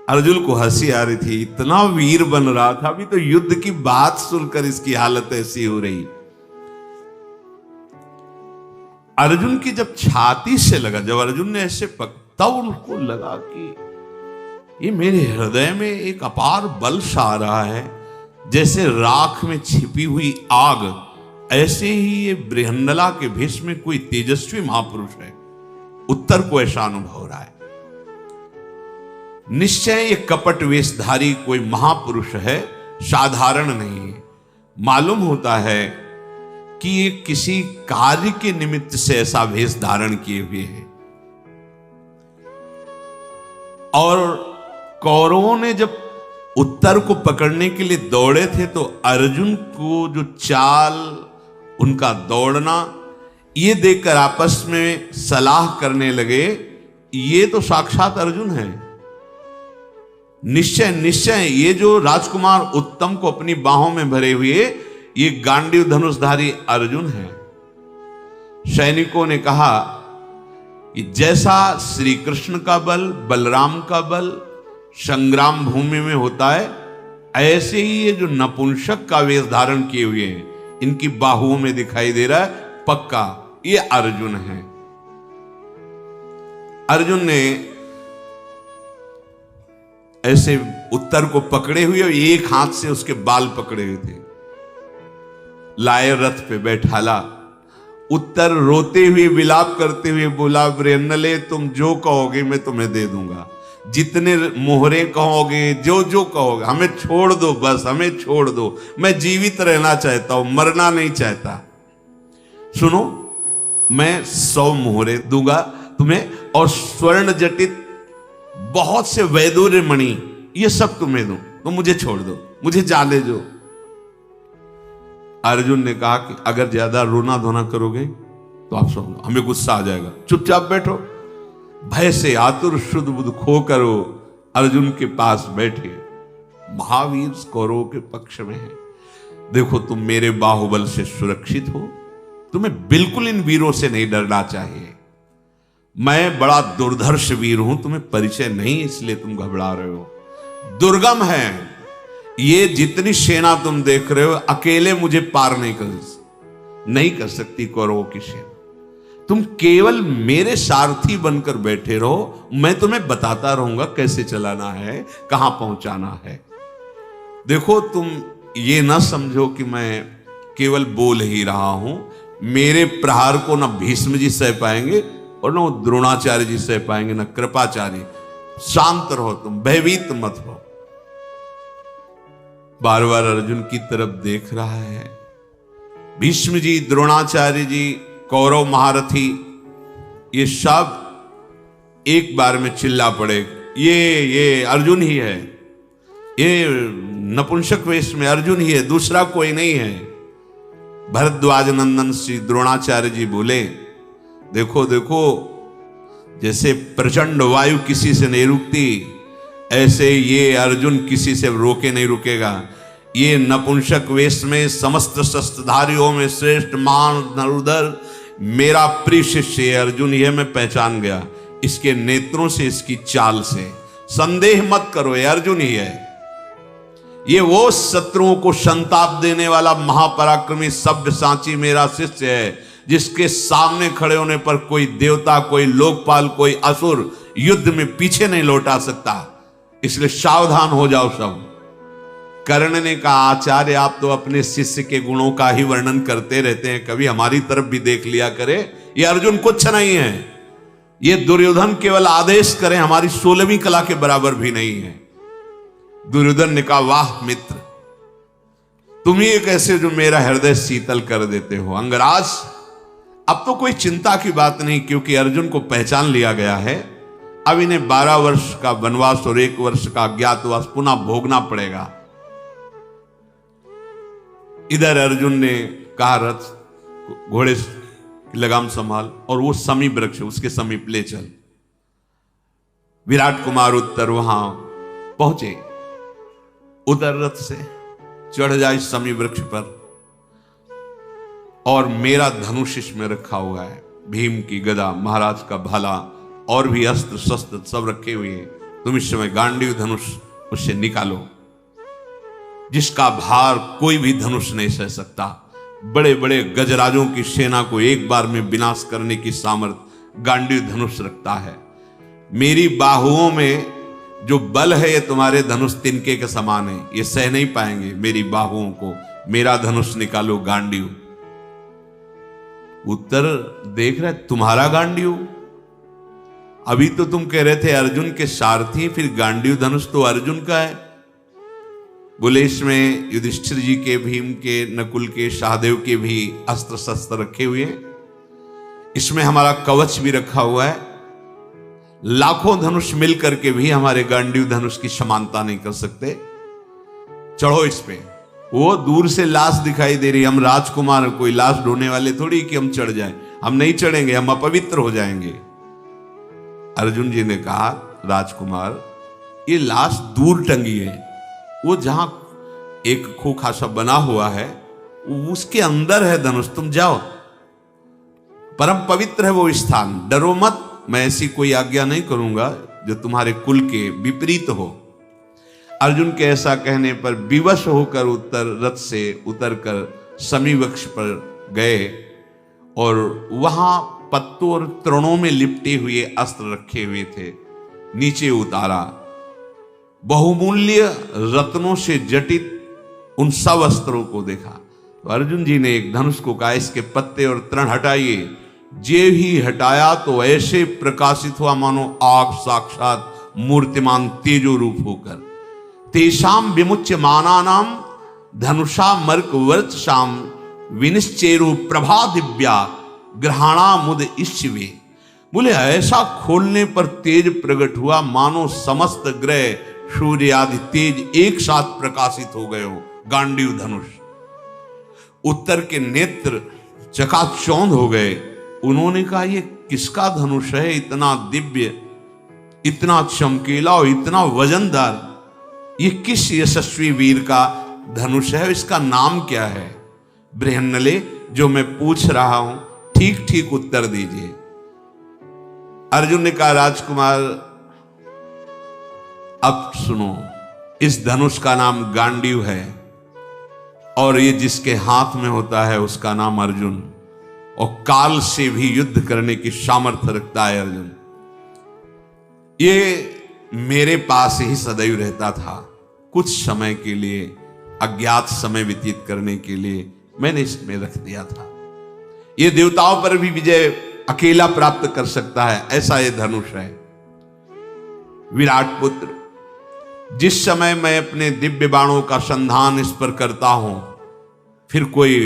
अर्जुन को हंसी आ रही थी, इतना वीर बन रहा था, अभी तो युद्ध की बात सुनकर इसकी हालत ऐसी हो रही। अर्जुन की जब छाती से लगा, जब अर्जुन ने ऐसे तब उनको लगा कि ये मेरे हृदय में एक अपार बल सा आ रहा है, जैसे राख में छिपी हुई आग, ऐसे ही ये बृहन्नला के भेष में कोई तेजस्वी महापुरुष है। उत्तर को ऐसा अनुभव हो रहा है, निश्चय ये कपट वेशधारी कोई महापुरुष है, साधारण नहीं है। मालूम होता है कि ये किसी कार्य के निमित्त से ऐसा वेश धारण किए हुए है। और कौरवों ने जब उत्तर को पकड़ने के लिए दौड़े थे तो अर्जुन को जो चाल, उनका दौड़ना, ये देखकर आपस में सलाह करने लगे, ये तो साक्षात अर्जुन है। निश्चय निश्चय ये जो राजकुमार उत्तम को अपनी बाहों में भरे हुए ये गांडीव धनुषधारी अर्जुन है। सैनिकों ने कहा कि जैसा श्री कृष्ण का बल, बलराम का बल संग्राम भूमि में होता है, ऐसे ही ये जो नपुंसक का वेश धारण किए हुए हैं, इनकी बाहुओं में दिखाई दे रहा है, पक्का ये अर्जुन है। अर्जुन ने ऐसे उत्तर को पकड़े हुए और एक हाथ से उसके बाल पकड़े हुए थे, लाए रथ पे बैठाला। उत्तर रोते हुए विलाप करते हुए बोला, बृहन्नले तुम जो कहोगे मैं तुम्हें दे दूंगा, जितने मोहरे कहोगे, जो जो कहोगे, हमें छोड़ दो, बस हमें छोड़ दो, मैं जीवित रहना चाहता हूं, मरना नहीं चाहता। सुनो, मैं 100 मोहरे दूंगा तुम्हें और स्वर्ण जटित बहुत से वैदूर्य मणि, ये सब तुम्हें दूं, तो मुझे छोड़ दो, मुझे जाने दो। अर्जुन ने कहा कि अगर ज्यादा रोना धोना करोगे तो आप सुनो, हमें गुस्सा आ जाएगा, चुपचाप बैठो। भय से आतुर शुद्ध बुद्ध खो करो अर्जुन के पास बैठे। महावीर कौरवों के पक्ष में है। देखो तुम मेरे बाहुबल से सुरक्षित हो, तुम्हें बिल्कुल इन वीरों से नहीं डरना चाहिए। मैं बड़ा दुर्धर्ष वीर हूं, तुम्हें परिचय नहीं इसलिए तुम घबरा रहे हो। दुर्गम है ये, जितनी सेना तुम देख रहे हो अकेले मुझे पार नहीं कर सकती कौरवों की सेना। तुम केवल मेरे सारथी बनकर बैठे रहो, मैं तुम्हें बताता रहूंगा कैसे चलाना है, कहां पहुंचाना है। देखो तुम ये ना समझो कि मैं केवल बोल ही रहा हूं, मेरे प्रहार को ना भीष्म जी सह पाएंगे और ना द्रोणाचार्य जी सह पाएंगे, ना कृपाचार्य। शांत रहो, तुम भयभीत मत हो। बार बार अर्जुन की तरफ देख रहा है। भीष्म जी, द्रोणाचार्य जी, कौरव महारथी, ये सब एक बार में चिल्ला पड़े, ये अर्जुन ही है, ये नपुंसक वेश में अर्जुन ही है, दूसरा कोई नहीं है। भरद्वाज नंदन श्री द्रोणाचार्य जी बोले, देखो देखो, जैसे प्रचंड वायु किसी से नहीं रुकती, ऐसे ये अर्जुन किसी से रोके नहीं रुकेगा। ये नपुंसक वेश में समस्त शस्त्रधारियों में श्रेष्ठ महान नरुदर मेरा प्रिय शिष्य अर्जुन, यह मैं पहचान गया इसके नेत्रों से, इसकी चाल से। संदेह मत करो, ये अर्जुन ही है। ये वो शत्रुओं को संताप देने वाला महापराक्रमी सब्यसाची मेरा शिष्य है, जिसके सामने खड़े होने पर कोई देवता, कोई लोकपाल, कोई असुर युद्ध में पीछे नहीं लौटा सकता। इसलिए सावधान हो जाओ सब। कर्ण ने कहा, आचार्य आप तो अपने शिष्य के गुणों का ही वर्णन करते रहते हैं, कभी हमारी तरफ भी देख लिया करे। ये अर्जुन कुछ नहीं है, ये दुर्योधन केवल आदेश करें, हमारी 16वीं कला के बराबर भी नहीं है। दुर्योधन ने कहा, वाह मित्र, तुम ही एक ऐसे जो मेरा हृदय शीतल कर देते हो। अंगराज, अब तो कोई चिंता की बात नहीं, क्योंकि अर्जुन को पहचान लिया गया है। अब इन्हें 12 वर्ष का वनवास और 1 वर्ष का अज्ञातवास पुनः भोगना पड़ेगा। इधर अर्जुन ने कहा, रथ घोड़े की लगाम संभाल और वो समी वृक्ष उसके समीप ले चल। विराट कुमार उत्तर वहां पहुंचे। उतर रथ से, चढ़ जाए समी वृक्ष पर, और मेरा धनुष इसमें रखा हुआ है, भीम की गदा, महाराज का भाला और भी अस्त्र शस्त्र सब रखे हुए हैं। तुम इस समय गांडीव धनुष उससे निकालो, जिसका भार कोई भी धनुष नहीं सह सकता। बड़े बड़े गजराजों की सेना को एक बार में विनाश करने की सामर्थ्य गांडीव धनुष रखता है। मेरी बाहुओं में जो बल है, ये तुम्हारे धनुष तिनके के समान है, ये सह नहीं पाएंगे मेरी बाहुओं को। मेरा धनुष निकालो गांडीव। उत्तर देख रहे, तुम्हारा गांडीव? अभी तो तुम कह रहे थे अर्जुन के सारथी, फिर गांडीव धनुष तो अर्जुन का है। बोले, इसमें युधिष्ठिर जी के, भीम के, नकुल के, सहदेव के भी अस्त्र शस्त्र रखे हुए हैं। इसमें हमारा कवच भी रखा हुआ है। लाखों धनुष मिलकर के भी हमारे गांडीव धनुष की समानता नहीं कर सकते। चढ़ो इस पे। वो दूर से लाश दिखाई दे रही, हम राजकुमार कोई लाश ढोने वाले थोड़ी कि हम चढ़ जाएं। हम नहीं चढ़ेंगे, हम अपवित्र हो जाएंगे। अर्जुन जी ने कहा, राजकुमार, ये लाश दूर टंगी है, वो जहां एक खोखा सा बना हुआ है उसके अंदर है धनुष, तुम जाओ, परम पवित्र है वो स्थान, डरो मत। मैं ऐसी कोई आज्ञा नहीं करूंगा जो तुम्हारे कुल के विपरीत हो। अर्जुन के ऐसा कहने पर विवश होकर रथ से उतरकर समी वृक्ष पर गए और वहां पत्तों और तृणों में लिपटे हुए अस्त्र रखे हुए थे, नीचे उतारा। बहुमूल्य रत्नों से जटित उन सब अस्त्रों को देखा तो अर्जुन जी ने एक धनुष को कहा, इसके पत्ते और तृण हटाइए। जे ही हटाया तो ऐसे प्रकाशित हुआ मानो आग साक्षात मूर्तिमान तेजो रूप होकर। तेषाम विमुच्य मानानाम धनुषा मर्क वर्चसाम विनिश्चेरु प्रभा दिव्या ग्रहाणा मुद इश्वे। बोले, ऐसा खोलने पर तेज प्रकट हुआ मानो समस्त ग्रह सूर्य आदि तेज एक साथ प्रकाशित हो गए हो। गांडीव धनुष। उत्तर के नेत्र चकाचौंध हो गए। उन्होंने कहा, ये किसका धनुष है, इतना दिव्य, इतना चमकीला और इतना वजनदार? ये किस यशस्वी वीर का धनुष है, इसका नाम क्या है? बृहन्नले, जो मैं पूछ रहा हूं ठीक ठीक उत्तर दीजिए। अर्जुन ने कहा, राजकुमार अब सुनो, इस धनुष का नाम गांडीव है और ये जिसके हाथ में होता है उसका नाम अर्जुन, और काल से भी युद्ध करने की सामर्थ्य रखता है अर्जुन। ये मेरे पास ही सदैव रहता था। कुछ समय के लिए, अज्ञात समय व्यतीत करने के लिए मैंने इसमें रख दिया था। ये देवताओं पर भी विजय अकेला प्राप्त कर सकता है, ऐसा ये धनुष है। विराट पुत्र, जिस समय मैं अपने दिव्य बाणों का संधान इस पर करता हूं, फिर कोई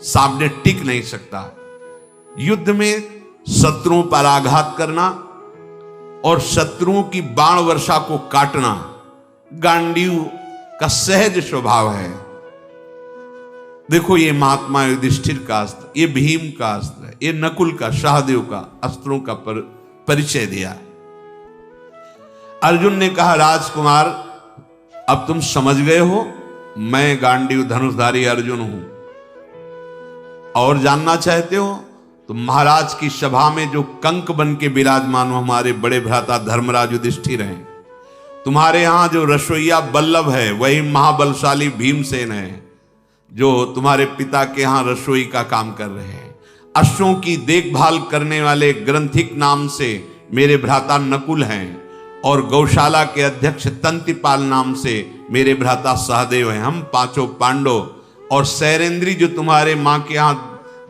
सामने टिक नहीं सकता। युद्ध में शत्रुओं पर आघात करना और शत्रुओं की बाण वर्षा को काटना गांडीव का सहज स्वभाव है। देखो, ये महात्मा युधिष्ठिर का अस्त्र, ये भीम का अस्त्र है, ये नकुल का, सहदेव का अस्त्रों का परिचय दिया। अर्जुन ने कहा, राजकुमार, अब तुम समझ गए हो मैं गांडीव धनुषधारी अर्जुन हूं, और जानना चाहते हो तो महाराज की सभा में जो कंक बन के विराजमान हो हमारे बड़े भ्राता धर्मराज युधिष्ठिर हैं। तुम्हारे यहां जो रसोईया बल्लभ है वही महाबलशाली भीमसेन है, जो तुम्हारे पिता के यहां रसोई का काम कर रहे हैं। अश्वों की देखभाल करने वाले ग्रंथिक नाम से मेरे भ्राता नकुल हैं, और गौशाला के अध्यक्ष तंतिपाल नाम से मेरे भ्राता सहदेव हैं। हम पांचों पांडव, और सैरेंद्री जो तुम्हारे मां के यहां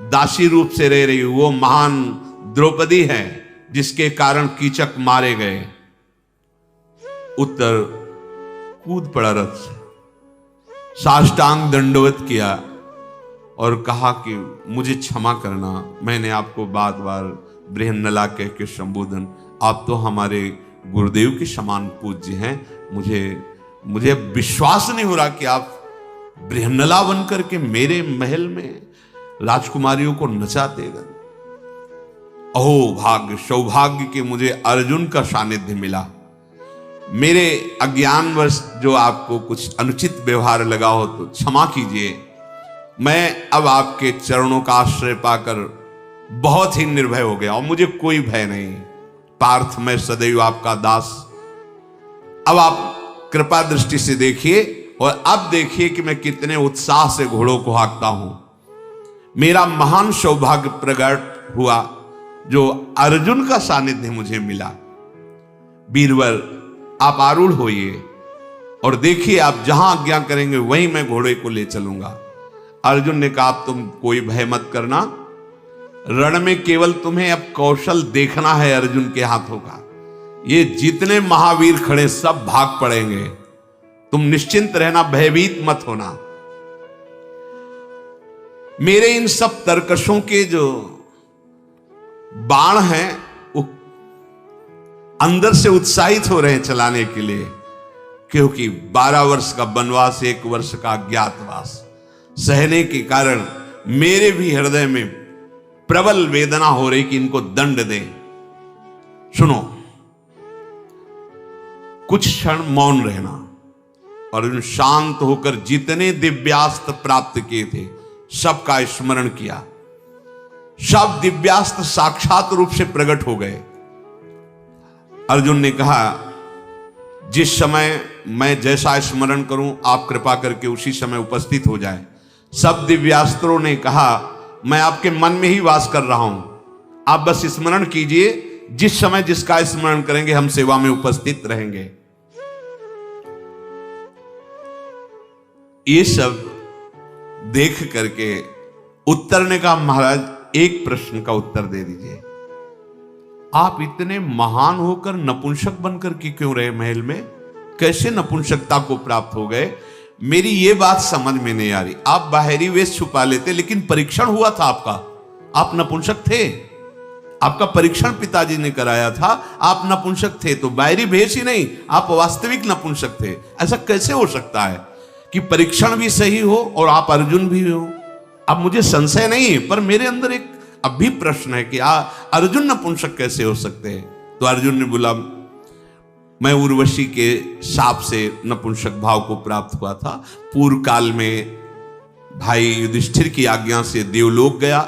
दासी रूप से रह रही, वो महान द्रौपदी है जिसके कारण कीचक मारे गए। उत्तर कूद पड़ा रथ से, साष्टांग दंडवत किया और कहा कि मुझे क्षमा करना, मैंने आपको बार बार बृहन्नला कह के संबोधन, आप तो हमारे गुरुदेव के समान पूज्य हैं, मुझे विश्वास नहीं हो रहा कि आप बृहन्नला बनकर के मेरे महल में राजकुमारियों को नचाते गए। अहो भाग्य, सौभाग्य कि मुझे अर्जुन का सानिध्य मिला। मेरे अज्ञानवश जो आपको कुछ अनुचित व्यवहार लगा हो तो क्षमा कीजिए। मैं अब आपके चरणों का आश्रय पाकर बहुत ही निर्भय हो गया और मुझे कोई भय नहीं। पार्थ, मैं सदैव आपका दास। अब आप कृपा दृष्टि से देखिए और अब देखिए कि मैं कितने उत्साह से घोड़ों को हाँकता हूं। मेरा महान सौभाग्य प्रकट हुआ जो अर्जुन का सानिध्य मुझे मिला। बीरबल, आप आरूढ़ होइए और देखिए, आप जहां आज्ञा करेंगे वहीं मैं घोड़े को ले चलूंगा। अर्जुन ने कहा, तुम कोई भय मत करना, रण में केवल तुम्हें अब कौशल देखना है अर्जुन के हाथों का। ये जितने महावीर खड़े सब भाग पड़ेंगे, तुम निश्चिंत रहना, भयभीत मत होना। मेरे इन सब तरकशों के जो बाण हैं वो अंदर से उत्साहित हो रहे हैं चलाने के लिए, क्योंकि 12 वर्ष का वनवास, 1 वर्ष का अज्ञातवास सहने के कारण मेरे भी हृदय में प्रबल वेदना हो रही कि इनको दंड दें। सुनो, कुछ क्षण मौन रहना। और शांत होकर जितने दिव्यास्त्र प्राप्त किए थे सबका स्मरण किया। सब दिव्यास्त्र साक्षात रूप से प्रकट हो गए। अर्जुन ने कहा, जिस समय मैं जैसा स्मरण करूं आप कृपा करके उसी समय उपस्थित हो जाए। सब दिव्यास्त्रों ने कहा, मैं आपके मन में ही वास कर रहा हूं, आप बस स्मरण कीजिए, जिस समय जिसका स्मरण करेंगे हम सेवा में उपस्थित रहेंगे। ये सब देख करके उत्तर ने कहा, महाराज एक प्रश्न का उत्तर दे दीजिए, आप इतने महान होकर नपुंसक बनकर के क्यों रहे महल में? कैसे नपुंसकता को प्राप्त हो गए? मेरी ये बात समझ में नहीं आ रही। आप बाहरी वेश छुपा लेते, लेकिन परीक्षण हुआ था आपका, आप नपुंसक थे, आपका परीक्षण पिताजी ने कराया था, आप नपुंसक थे, तो बाहरी भेष ही नहीं, आप वास्तविक नपुंसक थे। ऐसा कैसे हो सकता है कि परीक्षण भी सही हो और आप अर्जुन भी हो? अब मुझे संशय नहीं है, पर मेरे अंदर एक अब भी प्रश्न है कि अर्जुन नपुंसक कैसे हो सकते हैं? तो अर्जुन ने बोला, मैं उर्वशी के शाप से नपुंसक भाव को प्राप्त हुआ था। पूर्व काल में भाई युधिष्ठिर की आज्ञा से देवलोक गया।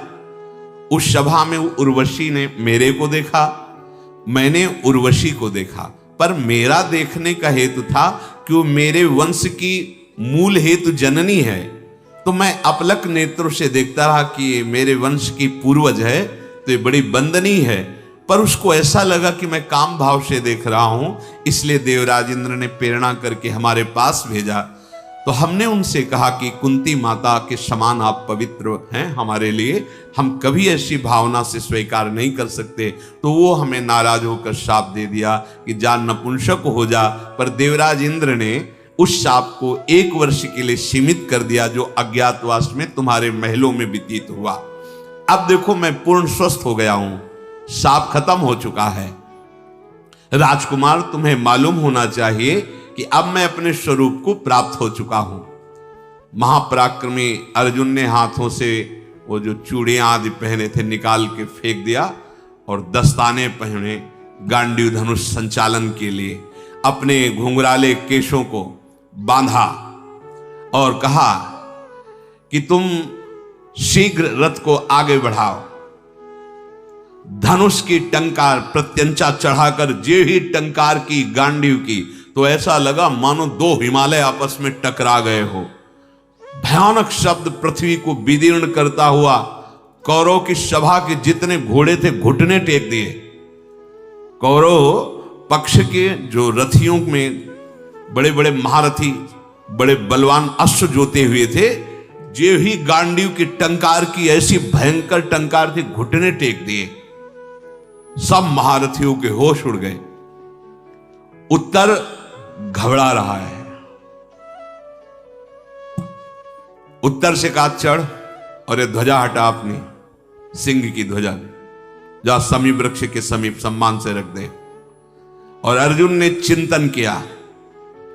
उस सभा में उर्वशी ने मेरे को देखा, मैंने उर्वशी को देखा, पर मेरा देखने का हेतु था कि वो मेरे वंश की मूल हेतु जननी है। तो मैं अपलक नेत्रों से देखता रहा कि ये मेरे वंश की पूर्वज है, तो ये बड़ी वंदनीय है। पर उसको ऐसा लगा कि मैं काम भाव से देख रहा हूं, इसलिए देवराज इंद्र ने प्रेरणा करके हमारे पास भेजा। तो हमने उनसे कहा कि कुंती माता के समान आप पवित्र हैं हमारे लिए, हम कभी ऐसी भावना से स्वीकार नहीं कर सकते। तो वो हमें नाराज होकर शाप दे दिया कि जा नपुंसक हो जा। पर देवराज इंद्र ने उस शाप को 1 वर्ष के लिए सीमित कर दिया, जो अज्ञातवास में तुम्हारे महलों में व्यतीत हुआ। अब देखो मैं पूर्ण स्वस्थ हो गया हूं, शाप खत्म हो चुका है। राजकुमार, तुम्हें मालूम होना चाहिए कि अब मैं अपने स्वरूप को प्राप्त हो चुका हूं। महापराक्रमी अर्जुन ने हाथों से वो जो चूड़ियां आदि पहने थे निकाल के फेंक दिया और दस्ताने पहने गांडीव धनुष संचालन के लिए। अपने घुंघराले केशों को बांधा और कहा कि तुम शीघ्र रथ को आगे बढ़ाओ। धनुष की टंकार प्रत्यंचा चढ़ाकर जे ही टंकार की गांडीव की, तो ऐसा लगा मानो 2 हिमालय आपस में टकरा गए हो। भयानक शब्द पृथ्वी को विदीर्ण करता हुआ कौरव की सभा के जितने घोड़े थे घुटने टेक दिए। कौरव पक्ष के जो रथियों में बड़े बड़े महारथी, बड़े बलवान अश्व जोते हुए थे, जे ही गांडीव की टंकार की ऐसी भयंकर टंकार थी, घुटने टेक दिए। सब महारथियों के होश उड़ गए। उत्तर घबरा रहा है, उत्तर से कहा चढ़ और ये ध्वजा हटा अपनी, सिंह की ध्वजा जा समी वृक्ष के समीप सम्मान से रख दे। और अर्जुन ने चिंतन किया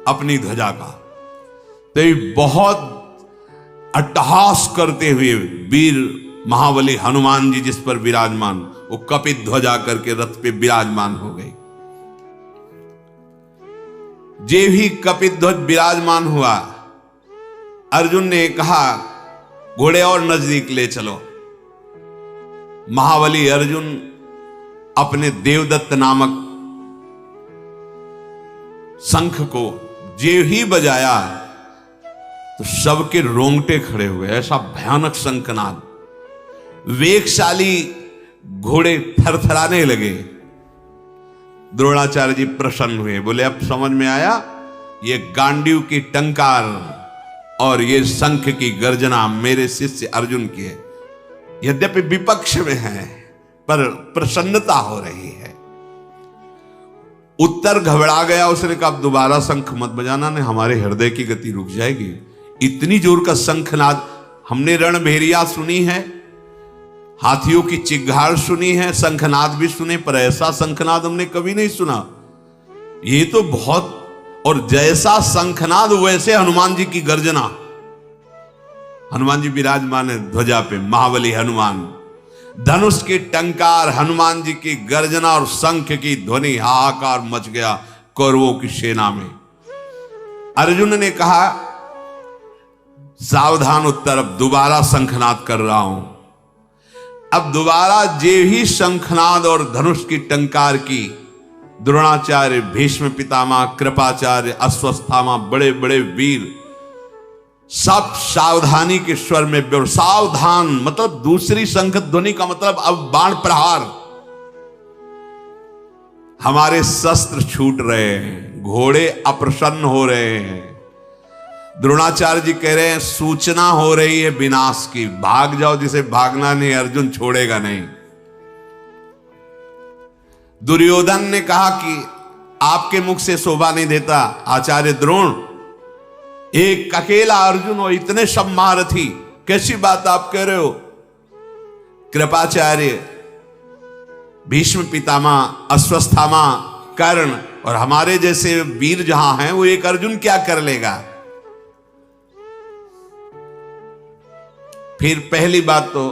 अपनी ध्वजा का, तो ये बहुत अट्टहास करते हुए वीर महाबली हनुमान जी जिस पर विराजमान, वो कपित ध्वजा करके रथ पे विराजमान हो गई। जे भी कपित ध्वज विराजमान हुआ, अर्जुन ने कहा घोड़े और नजदीक ले चलो। महाबली अर्जुन अपने देवदत्त नामक शंख को जे ही बजाया तो सबके रोंगटे खड़े हुए। ऐसा भयानक शंखनाद, वेगशाली घोड़े थरथराने लगे। द्रोणाचार्य जी प्रसन्न हुए, बोले अब समझ में आया, ये गांडीव की टंकार और ये शंख की गर्जना मेरे शिष्य अर्जुन की है। यद्यपि विपक्ष में है पर प्रसन्नता हो रही है। उत्तर घबरा गया, उसने कहा अब दोबारा शंख मत बजाना, ने हमारे हृदय की गति रुक जाएगी। इतनी जोर का शंखनाद हमने रणभेरिया सुनी है, हाथियों की चिघाड़ सुनी है, शंखनाद भी सुने, पर ऐसा शंखनाद हमने कभी नहीं सुना। ये तो बहुत, और जैसा शंखनाद वैसे हनुमान जी की गर्जना। हनुमान जी विराजमान है ध्वजा पे, महाबली हनुमान, धनुष की टंकार, हनुमान जी की गर्जना और शंख की ध्वनि, हाहाकार मच गया कौरवों की सेना में। अर्जुन ने कहा सावधान उत्तर, अब दोबारा शंखनाद कर रहा हूं। अब दोबारा जे ही शंखनाद और धनुष की टंकार की, द्रोणाचार्य, भीष्म पितामह, कृपाचार्य, अश्वत्थामा, बड़े बड़े वीर सब सावधानी के स्वर में, सावधान मतलब दूसरी शंख ध्वनि का मतलब अब बाण प्रहार। हमारे शस्त्र छूट रहे हैं, घोड़े अप्रसन्न हो रहे हैं। द्रोणाचार्य जी कह रहे हैं सूचना हो रही है विनाश की, भाग जाओ, जिसे भागना नहीं अर्जुन छोड़ेगा नहीं। दुर्योधन ने कहा कि आपके मुख से शोभा नहीं देता आचार्य द्रोण, एक अकेला अर्जुन और इतने सब महारथी, कैसी बात आप कह रहे हो। कृपाचार्य, भीष्म पितामह, अश्वत्थामा, कर्ण और हमारे जैसे वीर जहां हैं, वो एक अर्जुन क्या कर लेगा। फिर पहली बात तो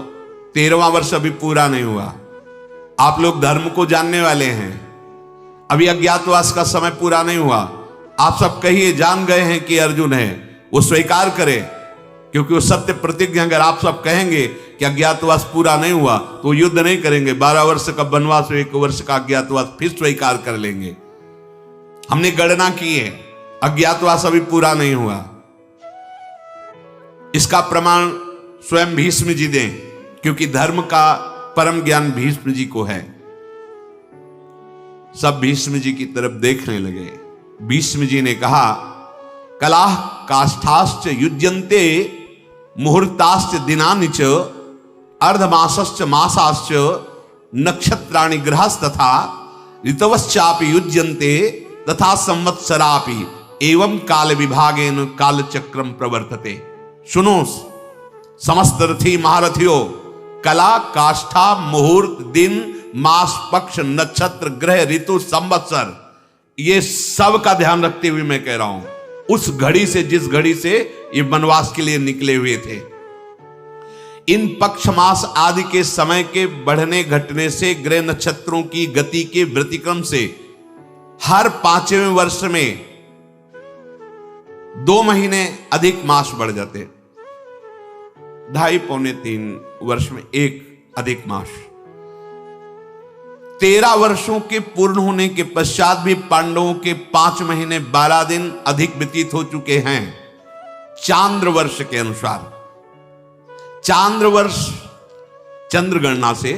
13वां वर्ष अभी पूरा नहीं हुआ, आप लोग धर्म को जानने वाले हैं, अभी अज्ञातवास का समय पूरा नहीं हुआ। आप सब कहिए जान गए हैं कि अर्जुन है, वो स्वीकार करे, क्योंकि वो सत्य प्रतिज्ञा। अगर आप सब कहेंगे कि अज्ञातवास पूरा नहीं हुआ तो युद्ध नहीं करेंगे, 12 वर्ष का वनवास, 1 वर्ष का अज्ञातवास फिर स्वीकार कर लेंगे। हमने गणना की है, अज्ञातवास अभी पूरा नहीं हुआ। इसका प्रमाण स्वयं भीष्म जी दें, क्योंकि धर्म का परम ज्ञान भीष्म जी को है। सब भीष्म जी की तरफ देखने लगे। भीष्म जी ने कहा कलाह काष्ठाश्च युज्यन्ते मुहूर्ताश्च दिनानि च अर्धमासश्च मासाश्च नक्षत्राणि ग्रहस्तथा ऋतवश्चापि युज्यन्ते तथा संवत्सरापि एवं काल विभागेन काल चक्रम प्रवर्तते। सुनो समस्त रथी महारथियों, कला, काष्ठा, मुहूर्त, दिन, मास, पक्ष, नक्षत्र, ग्रह, ऋतु, संवत्सर, ये सब का ध्यान रखते हुए मैं कह रहा हूं, उस घड़ी से जिस घड़ी से ये वनवास के लिए निकले हुए थे, इन पक्ष मास आदि के समय के बढ़ने घटने से, ग्रह नक्षत्रों की गति के व्यतिक्रम से हर 5वें वर्ष में 2 महीने अधिक मास बढ़ जाते, 2.5 पौने 3 वर्ष में 1 अधिक मास। 13 वर्षों के पूर्ण होने के पश्चात भी पांडवों के 5 महीने 12 दिन अधिक व्यतीत हो चुके हैं चांद्र वर्ष के अनुसार। चांद्र वर्ष चंद्र गणना से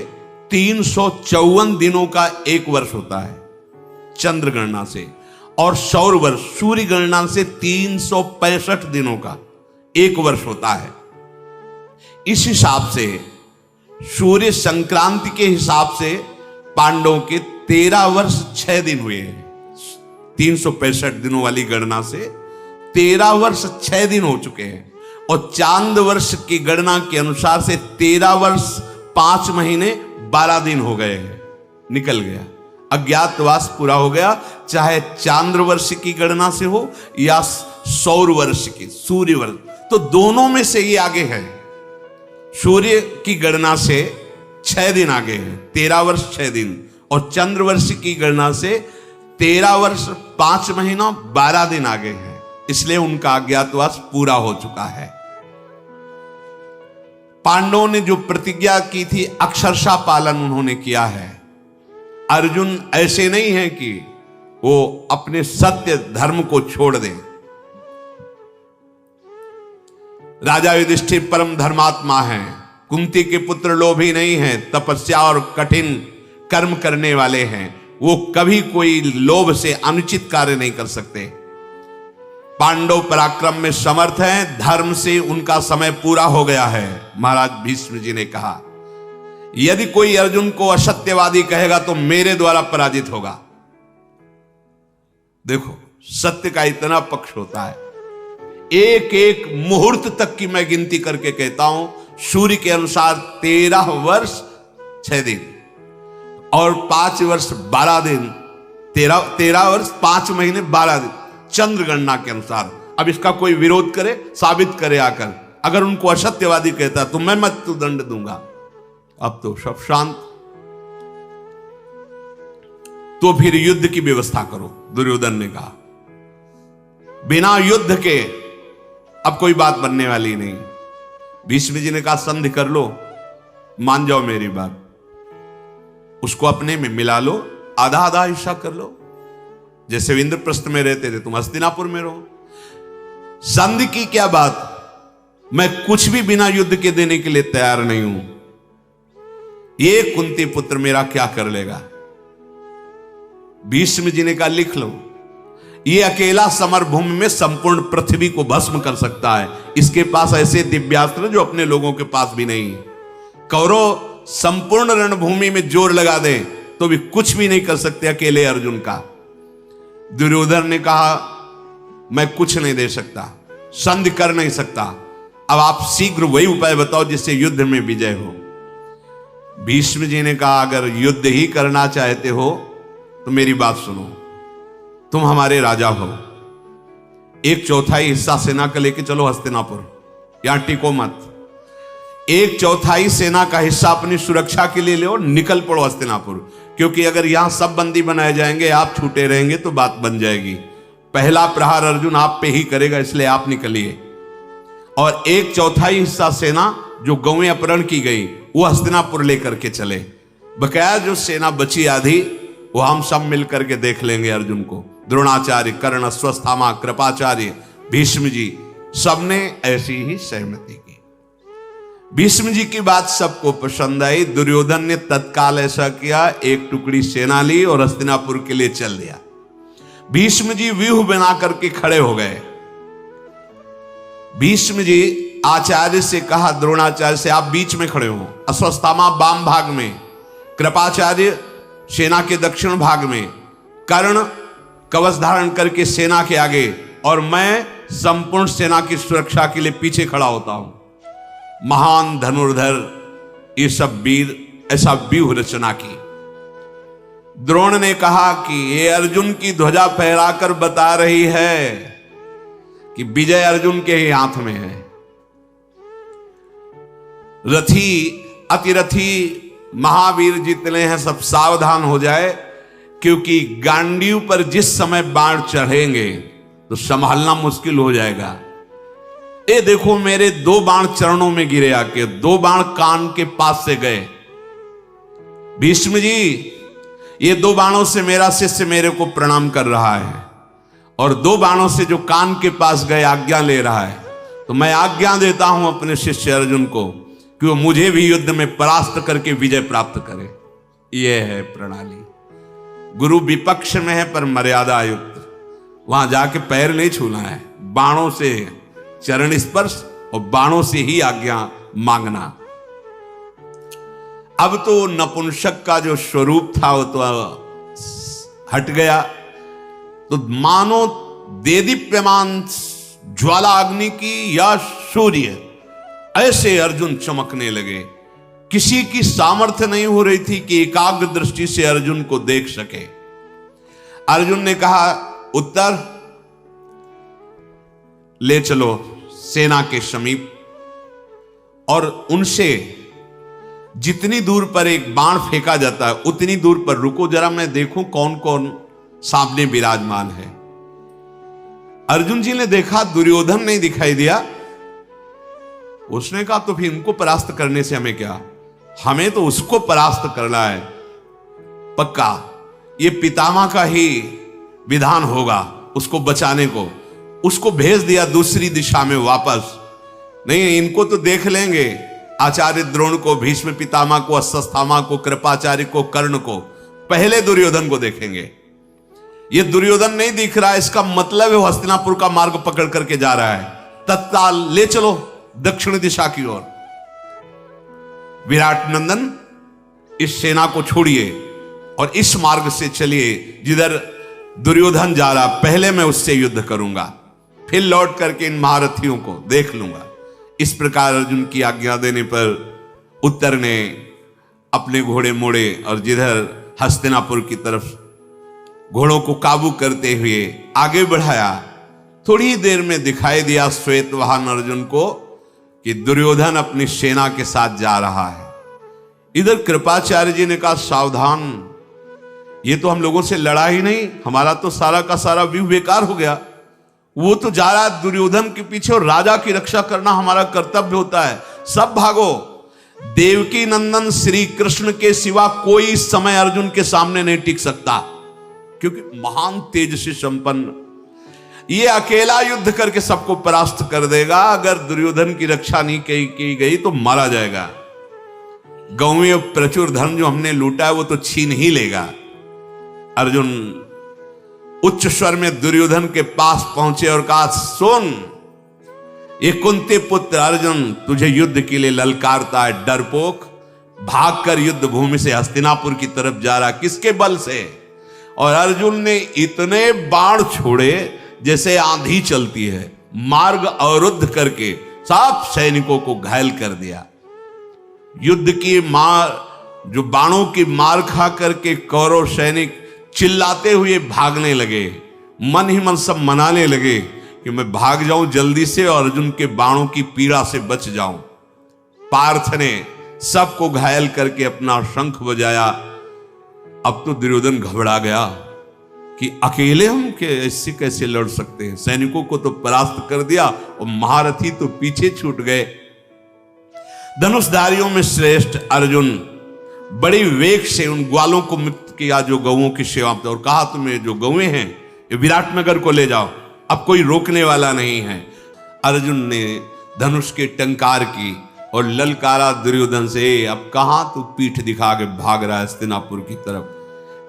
354 दिनों का 1 वर्ष होता है चंद्र गणना से, और सौर वर्ष सूर्य गणना से 365 दिनों का 1 वर्ष होता है। इस हिसाब से सूर्य संक्रांति के हिसाब से पांडवों के 13 वर्ष 6 दिन हुए हैं। 365 दिनों वाली गणना से 13 वर्ष 6 दिन हो चुके हैं, और चांद वर्ष की गणना के अनुसार से 13 वर्ष 5 महीने 12 दिन हो गए हैं, निकल गया। अज्ञातवास पूरा हो गया, चाहे चांद्र वर्ष की गणना से हो या सौर वर्ष की, सूर्य वर्ष, तो दोनों में से ये आगे है। सूर्य की गणना से 6 दिन आगे है, 13 वर्ष 6 दिन, और चंद्र वर्ष की गणना से 13 वर्ष 5 महीना 12 दिन आगे है। इसलिए उनका अज्ञातवास पूरा हो चुका है। पांडवों ने जो प्रतिज्ञा की थी अक्षरशः पालन उन्होंने किया है। अर्जुन ऐसे नहीं है कि वो अपने सत्य धर्म को छोड़ दें। राजा युधिष्ठिर परम धर्मात्मा हैं, कुंती के पुत्र लोभी नहीं हैं, तपस्या और कठिन कर्म करने वाले हैं। वो कभी कोई लोभ से अनुचित कार्य नहीं कर सकते। पांडव पराक्रम में समर्थ हैं, धर्म से उनका समय पूरा हो गया है। महाराज भीष्म जी ने कहा, यदि कोई अर्जुन को असत्यवादी कहेगा तो मेरे द्वारा पराजित होगा। देखो, सत्य का इतना पक्ष होता है। एक एक मुहूर्त तक की मैं गिनती करके कहता हूं, सूर्य के अनुसार 13 वर्ष 6 दिन और 5 वर्ष 12 दिन, 13 वर्ष 5 महीने 12 दिन चंद्र गणना के अनुसार। अब इसका कोई विरोध करे, साबित करे आकर। अगर उनको असत्यवादी कहता तो मैं मृत्यु दंड दूंगा। अब तो सब शांत। तो फिर युद्ध की व्यवस्था करो, दुर्योधन ने कहा। बिना युद्ध के अब कोई बात बनने वाली नहीं। भीष्म जी ने कहा, संधि कर लो, मान जाओ मेरी बात, उसको अपने में मिला लो, आधा आधा हिस्सा कर लो। जैसे इंद्रप्रस्थ में रहते थे, तुम हस्तिनापुर में रहो। संधि की क्या बात, मैं कुछ भी बिना युद्ध के देने के लिए तैयार नहीं हूं। ये कुंती पुत्र मेरा क्या कर लेगा। भीष्म जी ने कहा, लिख लो, ये अकेला समरभूमि में संपूर्ण पृथ्वी को भस्म कर सकता है। इसके पास ऐसे दिव्यास्त्र जो अपने लोगों के पास भी नहीं। कौरव संपूर्ण रणभूमि में जोर लगा दे तो भी कुछ भी नहीं कर सकते अकेले अर्जुन का। दुर्योधन ने कहा, मैं कुछ नहीं दे सकता, संधि कर नहीं सकता। अब आप शीघ्र वही उपाय बताओ जिससे युद्ध में विजय हो। भीष्म जी ने कहा, अगर युद्ध ही करना चाहते हो तो मेरी बात सुनो। तुम हमारे राजा हो, 1/4 हिस्सा सेना का लेके चलो हस्तिनापुर, यहां टिको मत। 1/4 सेना का हिस्सा अपनी सुरक्षा के लिए लो, निकल पड़ो हस्तिनापुर। क्योंकि अगर यहां सब बंदी बनाए जाएंगे, आप छूटे रहेंगे तो बात बन जाएगी। पहला प्रहार अर्जुन आप पे ही करेगा, इसलिए आप निकलिए। और 1/4 हिस्सा सेना जो गौएं अपहरण की गई वो हस्तिनापुर लेकर के चले। बकाया जो सेना बची आधी, वो हम सब मिलकर के देख लेंगे अर्जुन को। द्रोणाचार्य, कर्ण, अश्वत्थामा, कृपाचार्य, भीष्म जी, सबने ऐसी ही सहमति की। भीष्म जी की बात सबको पसंद आई। दुर्योधन ने तत्काल ऐसा किया, एक टुकड़ी सेना ली और हस्तिनापुर के लिए चल दिया। भीष्म जी व्यूह बना करके खड़े हो गए। भीष्म जी आचार्य से कहा, द्रोणाचार्य से, आप बीच में खड़े हो, अश्वत्थामा वाम भाग में, कृपाचार्य सेना के दक्षिण भाग में, कर्ण कवच धारण करके सेना के आगे, और मैं संपूर्ण सेना की सुरक्षा के लिए पीछे खड़ा होता हूं। महान धनुर्धर ये सब वीर ऐसा व्यूह रचना की। द्रोण ने कहा कि ये अर्जुन की ध्वजा फहराकर बता रही है कि विजय अर्जुन के ही हाथ में है। रथी अतिरथी महावीर जितने हैं सब सावधान हो जाए, क्योंकि गांडीव पर जिस समय बाण चढ़ेंगे तो संभालना मुश्किल हो जाएगा। ये देखो, मेरे 2 बाण चरणों में गिरे आके, 2 बाण कान के पास से गए। भीष्म जी, ये 2 बाणों से मेरा शिष्य मेरे को प्रणाम कर रहा है, और 2 बाणों से जो कान के पास गए आज्ञा ले रहा है। तो मैं आज्ञा देता हूं अपने शिष्य अर्जुन को कि वो मुझे भी युद्ध में परास्त करके विजय प्राप्त करे। यह है प्रणाली। गुरु विपक्ष में है पर मर्यादा युक्त, वहां जाके पैर नहीं छूना है, बाणों से चरण स्पर्श और बाणों से ही आज्ञा मांगना। अब तो नपुंसक का जो स्वरूप था वो तो हट गया। तो मानो देदीप्यमान ज्वाला अग्नि की या सूर्य ऐसे अर्जुन चमकने लगे। किसी की सामर्थ्य नहीं हो रही थी कि एकाग्र दृष्टि से अर्जुन को देख सके। अर्जुन ने कहा, उत्तर ले चलो सेना के समीप और उनसे जितनी दूर पर एक बाण फेंका जाता है उतनी दूर पर रुको, जरा मैं देखूं कौन कौन सामने विराजमान है। अर्जुन जी ने देखा दुर्योधन नहीं दिखाई दिया। उसने कहा तो फिर इनको परास्त करने से हमें क्या, हमें तो उसको परास्त करना है पक्का। ये पितामह का ही विधान होगा उसको बचाने को। उसको भेज दिया दूसरी दिशा में वापस। नहीं, इनको तो देख लेंगे, आचार्य द्रोण को, भीष्म पितामह को, अश्वत्थामा को, कृपाचार्य को, कर्ण को, पहले दुर्योधन को देखेंगे। ये दुर्योधन नहीं दिख रहा है, इसका मतलब है हस्तिनापुर का मार्ग पकड़ करके जा रहा है। तत्काल ले चलो दक्षिण दिशा की ओर। विराट नंदन इस सेना को छोड़िए और इस मार्ग से चलिए जिधर दुर्योधन जा रहा, पहले मैं उससे युद्ध करूंगा, फिर लौट करके इन महारथियों को देख लूंगा। इस प्रकार अर्जुन की आज्ञा देने पर उत्तर ने अपने घोड़े मोड़े और जिधर हस्तिनापुर की तरफ घोड़ों को काबू करते हुए आगे बढ़ाया। थोड़ी देर में दिखाई दिया श्वेत वाहन अर्जुन को कि दुर्योधन अपनी सेना के साथ जा रहा है। इधर कृपाचार्य जी ने कहा, सावधान, ये तो हम लोगों से लड़ा ही नहीं, हमारा तो सारा का सारा व्यूह बेकार हो गया। वो तो जा रहा है दुर्योधन के पीछे और राजा की रक्षा करना हमारा कर्तव्य होता है। सब भागो। देवकी नंदन श्री कृष्ण के सिवा कोई इस समय अर्जुन के सामने नहीं टिक सकता, क्योंकि महान तेज से संपन्न ये अकेला युद्ध करके सबको परास्त कर देगा। अगर दुर्योधन की रक्षा नहीं की गई तो मारा जाएगा। गौवें प्रचुर धन जो हमने लूटा है वो तो छीन ही लेगा। अर्जुन उच्च स्वर में दुर्योधन के पास पहुंचे और कहा, सुन, ये कुंती पुत्र अर्जुन तुझे युद्ध के लिए ललकारता है। डरपोक, भागकर युद्ध भूमि से हस्तिनापुर की तरफ जा रहा, किसके बल से? और अर्जुन ने इतने बाण छोड़े जैसे आंधी चलती है, मार्ग अवरुद्ध करके सब सैनिकों को घायल कर दिया। युद्ध की जो बाणों की मार खा करके कौरव सैनिक चिल्लाते हुए भागने लगे। मन ही मन सब मनाने लगे कि मैं भाग जाऊं जल्दी से और अर्जुन के बाणों की पीड़ा से बच जाऊं। पार्थ ने सबको घायल करके अपना शंख बजाया। अब तो दुर्योधन घबरा गया कि अकेले हम ऐसे कैसे लड़ सकते हैं। सैनिकों को तो परास्त कर दिया और महारथी तो पीछे छूट गए। धनुषधारियों में श्रेष्ठ अर्जुन बड़ी वेग से उन ग्वालों को मुक्त किया जो गौओं की सेवा में, और कहा, तुम्हें जो गौएं हैं ये विराटनगर को ले जाओ, अब कोई रोकने वाला नहीं है। अर्जुन ने धनुष के टंकार की और ललकारा दुर्योधन से, अब कहां तू पीठ दिखा के भाग रहा है हस्तिनापुर की तरफ?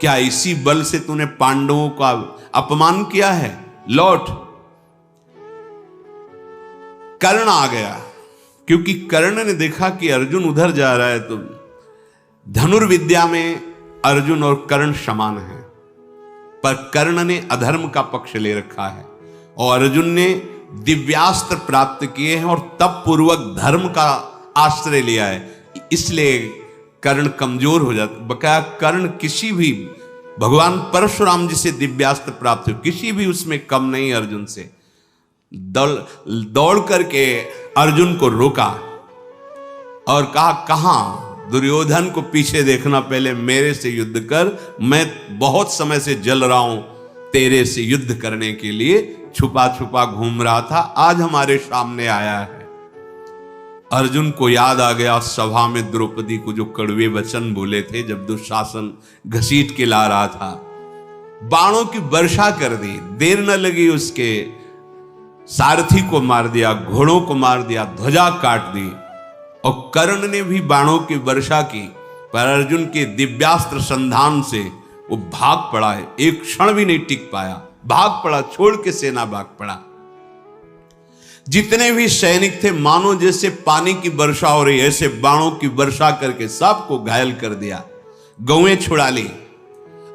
क्या इसी बल से तूने पांडवों का अपमान किया है? लौट। कर्ण आ गया, क्योंकि कर्ण ने देखा कि अर्जुन उधर जा रहा है। तो धनुर्विद्या में अर्जुन और कर्ण समान हैं, पर कर्ण ने अधर्म का पक्ष ले रखा है और अर्जुन ने दिव्यास्त्र प्राप्त किए हैं और तप पूर्वक धर्म का आश्रय लिया है। इसलिए कर्ण कमजोर हो जाता। बकाया कर्ण किसी भी, भगवान परशुराम जी से दिव्यास्त्र प्राप्त हो, किसी भी उसमें कम नहीं अर्जुन से। दौड़ करके अर्जुन को रोका और कहा, कहां? दुर्योधन को पीछे देखना, पहले मेरे से युद्ध कर। मैं बहुत समय से जल रहा हूं तेरे से युद्ध करने के लिए, छुपा छुपा घूम रहा था, आज हमारे सामने आया है। अर्जुन को याद आ गया सभा में द्रौपदी को जो कड़वे वचन बोले थे जब दुशासन घसीट के ला रहा था। बाणों की वर्षा कर दी, देर न लगी, उसके सारथी को मार दिया, घोड़ों को मार दिया, ध्वजा काट दी। और कर्ण ने भी बाणों की वर्षा की, पर अर्जुन के दिव्यास्त्र संधान से वो भाग पड़ा है। एक क्षण भी नहीं टिक पाया, भाग पड़ा, छोड़ के सेना भाग पड़ा। जितने भी सैनिक थे मानो जैसे पानी की वर्षा हो रही, ऐसे बाणों की वर्षा करके सबको घायल कर दिया। गौएं छुड़ा ली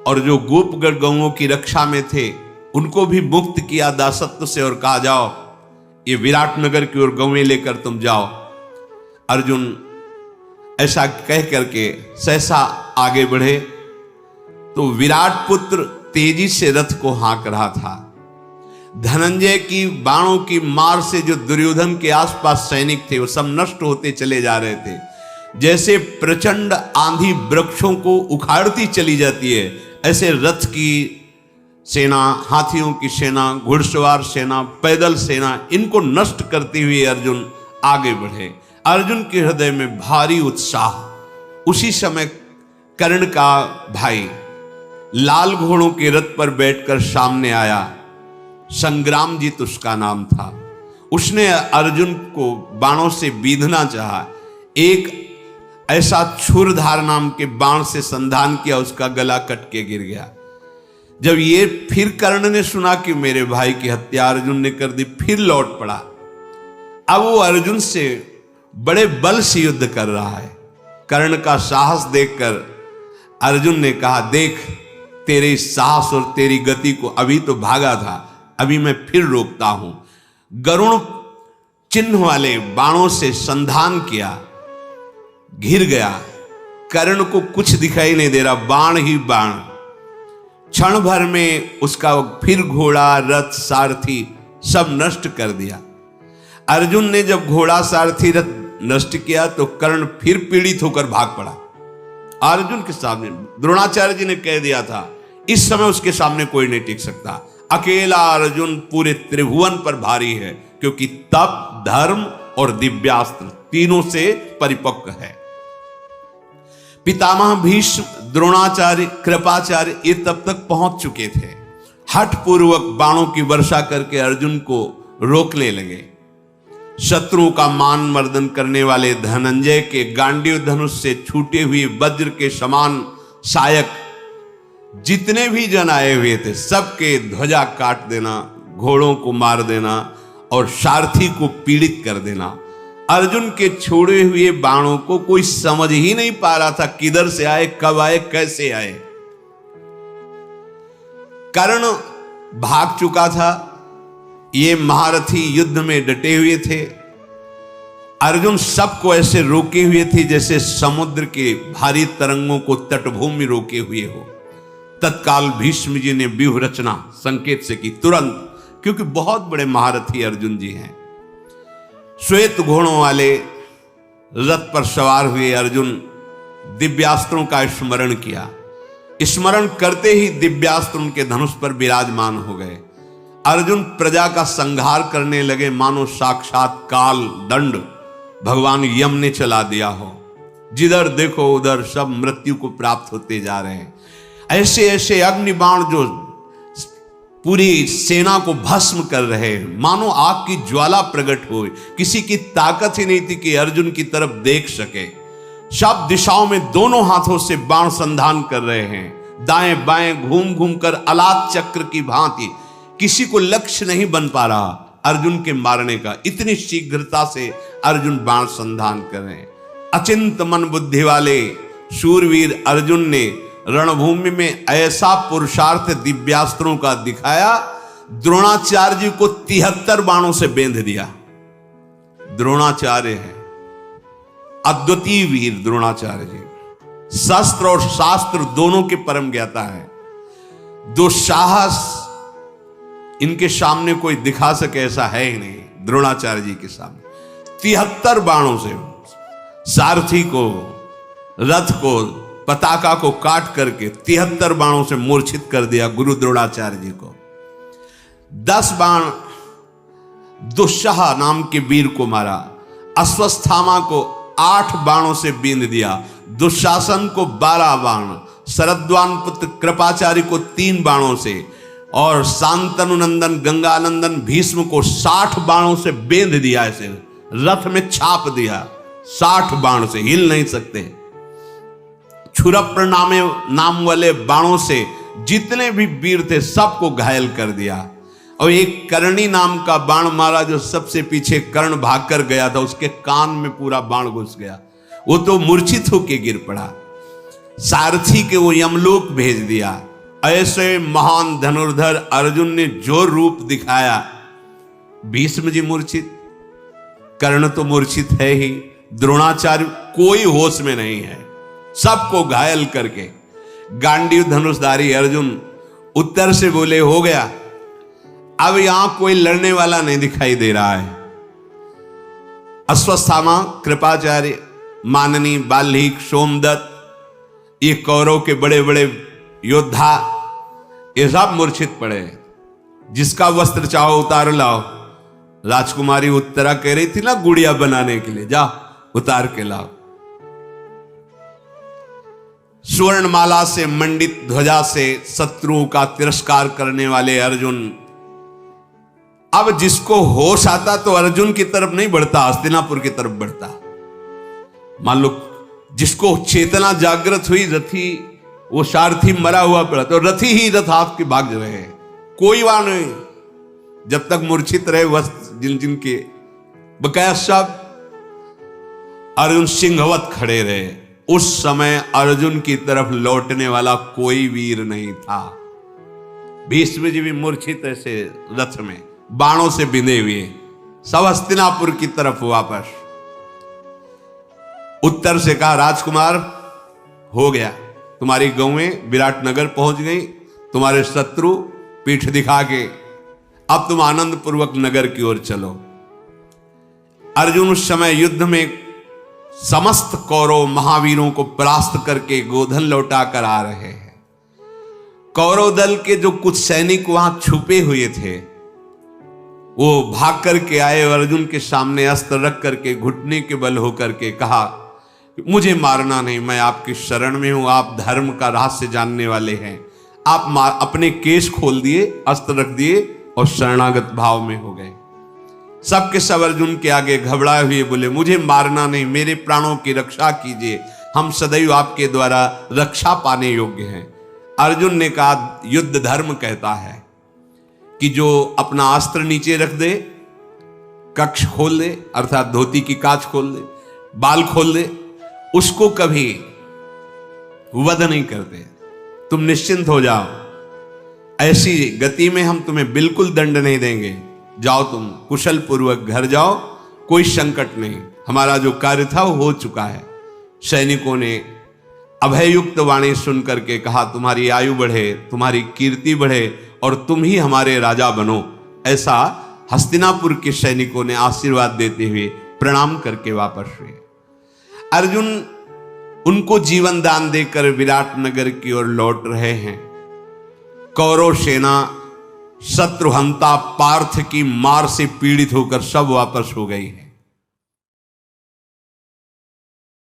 और जो गोपगढ़ गौओं की रक्षा में थे उनको भी मुक्त किया दासत्व से और कहा, जाओ ये विराटनगर की ओर गौवें लेकर तुम जाओ। अर्जुन ऐसा कह करके सहसा आगे बढ़े तो विराट पुत्र तेजी से रथ को हाँक रहा था। धनंजय की बाणों की मार से जो दुर्योधन के आसपास सैनिक थे वो सब नष्ट होते चले जा रहे थे। जैसे प्रचंड आंधी वृक्षों को उखाड़ती चली जाती है, ऐसे रथ की सेना, हाथियों की सेना, घुड़सवार सेना, पैदल सेना, इनको नष्ट करते हुए अर्जुन आगे बढ़े। अर्जुन के हृदय में भारी उत्साह। उसी समय कर्ण का भाई लाल घोड़ों के रथ पर बैठकर सामने आया। संग्रामजीत उसका नाम था। उसने अर्जुन को बाणों से बीधना चाहा। एक ऐसा छुरधार नाम के बाण से संधान किया, उसका गला कट के गिर गया। जब ये फिर कर्ण ने सुना कि मेरे भाई की हत्या अर्जुन ने कर दी, फिर लौट पड़ा। अब वो अर्जुन से बड़े बल से युद्ध कर रहा है। कर्ण का साहस देखकर अर्जुन ने कहा, देख तेरे इस साहस और तेरी गति को, अभी तो भागा था, अभी मैं फिर रोकता हूं। गरुण चिन्ह वाले बाणों से संधान किया, घिर गया। कर्ण को कुछ दिखाई नहीं दे रहा, बाण ही बाण। क्षण भर में उसका फिर घोड़ा, रथ, सारथी सब नष्ट कर दिया। अर्जुन ने जब घोड़ा, सारथी, रथ नष्ट किया तो कर्ण फिर पीड़ित होकर भाग पड़ा। अर्जुन के सामने द्रोणाचार्य जी ने कह दिया था, इस समय उसके सामने कोई नहीं टिक सकता। अकेला अर्जुन पूरे त्रिभुवन पर भारी है, क्योंकि तप, धर्म और दिव्यास्त्र तीनों से परिपक्व है। पितामह भीष्म, द्रोणाचार्य, कृपाचार्य ये तब तक पहुंच चुके थे। हठ पूर्वक बाणों की वर्षा करके अर्जुन को रोकने लगे। शत्रुओं का मान मर्दन करने वाले धनंजय के गांडीव धनुष से छूटे हुए वज्र के समान सायक जितने भी जन आए हुए थे, सबके ध्वजा काट देना, घोड़ों को मार देना और सारथी को पीड़ित कर देना। अर्जुन के छोड़े हुए बाणों को कोई समझ ही नहीं पा रहा था, किधर से आए, कब आए, कैसे आए। कर्ण भाग चुका था, ये महारथी युद्ध में डटे हुए थे। अर्जुन सबको ऐसे रोके हुए थे जैसे समुद्र के भारी तरंगों को तटभूमि रोके हुए हो। तत्काल भीष्म जी ने व्यूह रचना संकेत से की तुरंत, क्योंकि बहुत बड़े महारथी अर्जुन जी हैं। श्वेत घोड़ों वाले रथ पर सवार हुए अर्जुन दिव्यास्त्रों का स्मरण किया। स्मरण करते ही दिव्यास्त्र उनके धनुष पर विराजमान हो गए। अर्जुन प्रजा का संहार करने लगे, मानो साक्षात काल दंड भगवान यम ने चला दिया हो। जिधर देखो उधर सब मृत्यु को प्राप्त होते जा रहे हैं। ऐसे ऐसे अग्निबाण जो पूरी सेना को भस्म कर रहे हैं, मानो आग की ज्वाला प्रकट हो। किसी की ताकत ही नहीं थी कि अर्जुन की तरफ देख सके। सब दिशाओं में दोनों हाथों से बाण संधान कर रहे हैं, दाएं बाएं घूम घूम कर अलात चक्र की भांति। किसी को लक्ष्य नहीं बन पा रहा अर्जुन के मारने का। इतनी शीघ्रता से अर्जुन बाण संधान कर रहे हैं। अचिंत मन बुद्धि वाले शूरवीर अर्जुन ने रणभूमि में ऐसा पुरुषार्थ दिव्यास्त्रों का दिखाया, द्रोणाचार्य जी को 73 बाणों से बेंध दिया। द्रोणाचार्य है अद्वितीय वीर। द्रोणाचार्य जी शस्त्र और शास्त्र दोनों के परम ज्ञाता है। दो साहस इनके सामने कोई दिखा सके ऐसा है ही नहीं। द्रोणाचार्य जी के सामने 73 बाणों से सारथी को, रथ को, पताका को काट करके 73 बाणों से मूर्छित कर दिया गुरु द्रोणाचार्य जी को। 10 बाण दुस्सह नाम के वीर को मारा। अश्वस्थामा को 8 बाणों से बींध दिया। दुशासन को 12 बाण, शरद्वान पुत्र कृपाचार्य को 3 बाणों से और शांतनुनंदन गंगानंदन भीष्म को 60 बाणों से बेंध दिया। ऐसे रथ में छाप दिया। 60 बाण से हिल नहीं सकते। छुरप्र नाम वाले बाणों से जितने भी वीर थे सबको घायल कर दिया। और एक करणी नाम का बाण मारा जो सबसे पीछे कर्ण भागकर गया था, उसके कान में पूरा बाण घुस गया। वो तो मूर्छित होकर गिर पड़ा। सारथी के वो यमलोक भेज दिया। ऐसे महान धनुर्धर अर्जुन ने जो रूप दिखाया, भीष्म जी मूर्छित, कर्ण तो मूर्छित है ही, द्रोणाचार्य कोई होश में नहीं है, सबको घायल करके गांडीव धनुषधारी अर्जुन उत्तर से बोले हो गया, अब यहां कोई लड़ने वाला नहीं दिखाई दे रहा है। अश्वत्थामा, कृपाचार्य, माननी, बाल्मीक, सोमदत्त, ये कौरव के बड़े बड़े योद्धा, ये सब मूर्छित पड़े। जिसका वस्त्र चाहो उतार लाओ। राजकुमारी उत्तरा कह रही थी ना गुड़िया बनाने के लिए, जा उतार के लाओ। स्वर्णमाला से मंडित ध्वजा से शत्रुओं का तिरस्कार करने वाले अर्जुन, अब जिसको होश आता तो अर्जुन की तरफ नहीं बढ़ता, हस्तिनापुर की तरफ बढ़ता। मान लो जिसको चेतना जागृत हुई, रथी वो सारथी मरा हुआ पड़ा तो रथी ही रथ हाथ के भाग रहे, कोई वहां नहीं। जब तक मूर्छित रहे वस्त्र जिन जिन के बकाया सब अर्जुन सिंहवत खड़े रहे। उस समय अर्जुन की तरफ लौटने वाला कोई वीर नहीं था। भीष्म जी भी मूर्छित ऐसे रथ में बाणों से बिंधे हुए, सब हस्तिनापुर की तरफ वापस। उत्तर से कहा राजकुमार हो गया, तुम्हारी गौएं विराटनगर पहुंच गई, तुम्हारे शत्रु पीठ दिखा के, अब तुम आनंद पूर्वक नगर की ओर चलो। अर्जुन उस समय युद्ध में समस्त कौरव महावीरों को परास्त करके गोधन लौटा कर आ रहे हैं। कौरव दल के जो कुछ सैनिक वहां छुपे हुए थे वो भाग करके आए, अर्जुन के सामने अस्त्र रख करके घुटने के बल होकर के कहा मुझे मारना नहीं, मैं आपकी शरण में हूं, आप धर्म का रहस्य जानने वाले हैं। आप अपने केश खोल दिए, अस्त्र रख दिए और शरणागत भाव में हो गए। सबके सब अर्जुन के आगे घबराए हुए बोले मुझे मारना नहीं, मेरे प्राणों की रक्षा कीजिए, हम सदैव आपके द्वारा रक्षा पाने योग्य हैं। अर्जुन ने कहा युद्ध धर्म कहता है कि जो अपना अस्त्र नीचे रख दे, कक्ष खोल दे, अर्थात धोती की कांच खोल दे, बाल खोल दे, उसको कभी वध नहीं करते। तुम निश्चिंत हो जाओ, ऐसी गति में हम तुम्हें बिल्कुल दंड नहीं देंगे, जाओ तुम कुशल पूर्वक घर जाओ, कोई संकट नहीं, हमारा जो कार्य था वो हो चुका है। सैनिकों ने अभययुक्त वाणी सुन करके कहा तुम्हारी आयु बढ़े, तुम्हारी कीर्ति बढ़े और तुम ही हमारे राजा बनो। ऐसा हस्तिनापुर के सैनिकों ने आशीर्वाद देते हुए प्रणाम करके वापस हुए। अर्जुन उनको जीवन दान देकर विराट नगर की ओर लौट रहे हैं। कौरव सेना शत्रुहंता पार्थ की मार से पीड़ित होकर सब वापस हो गई है।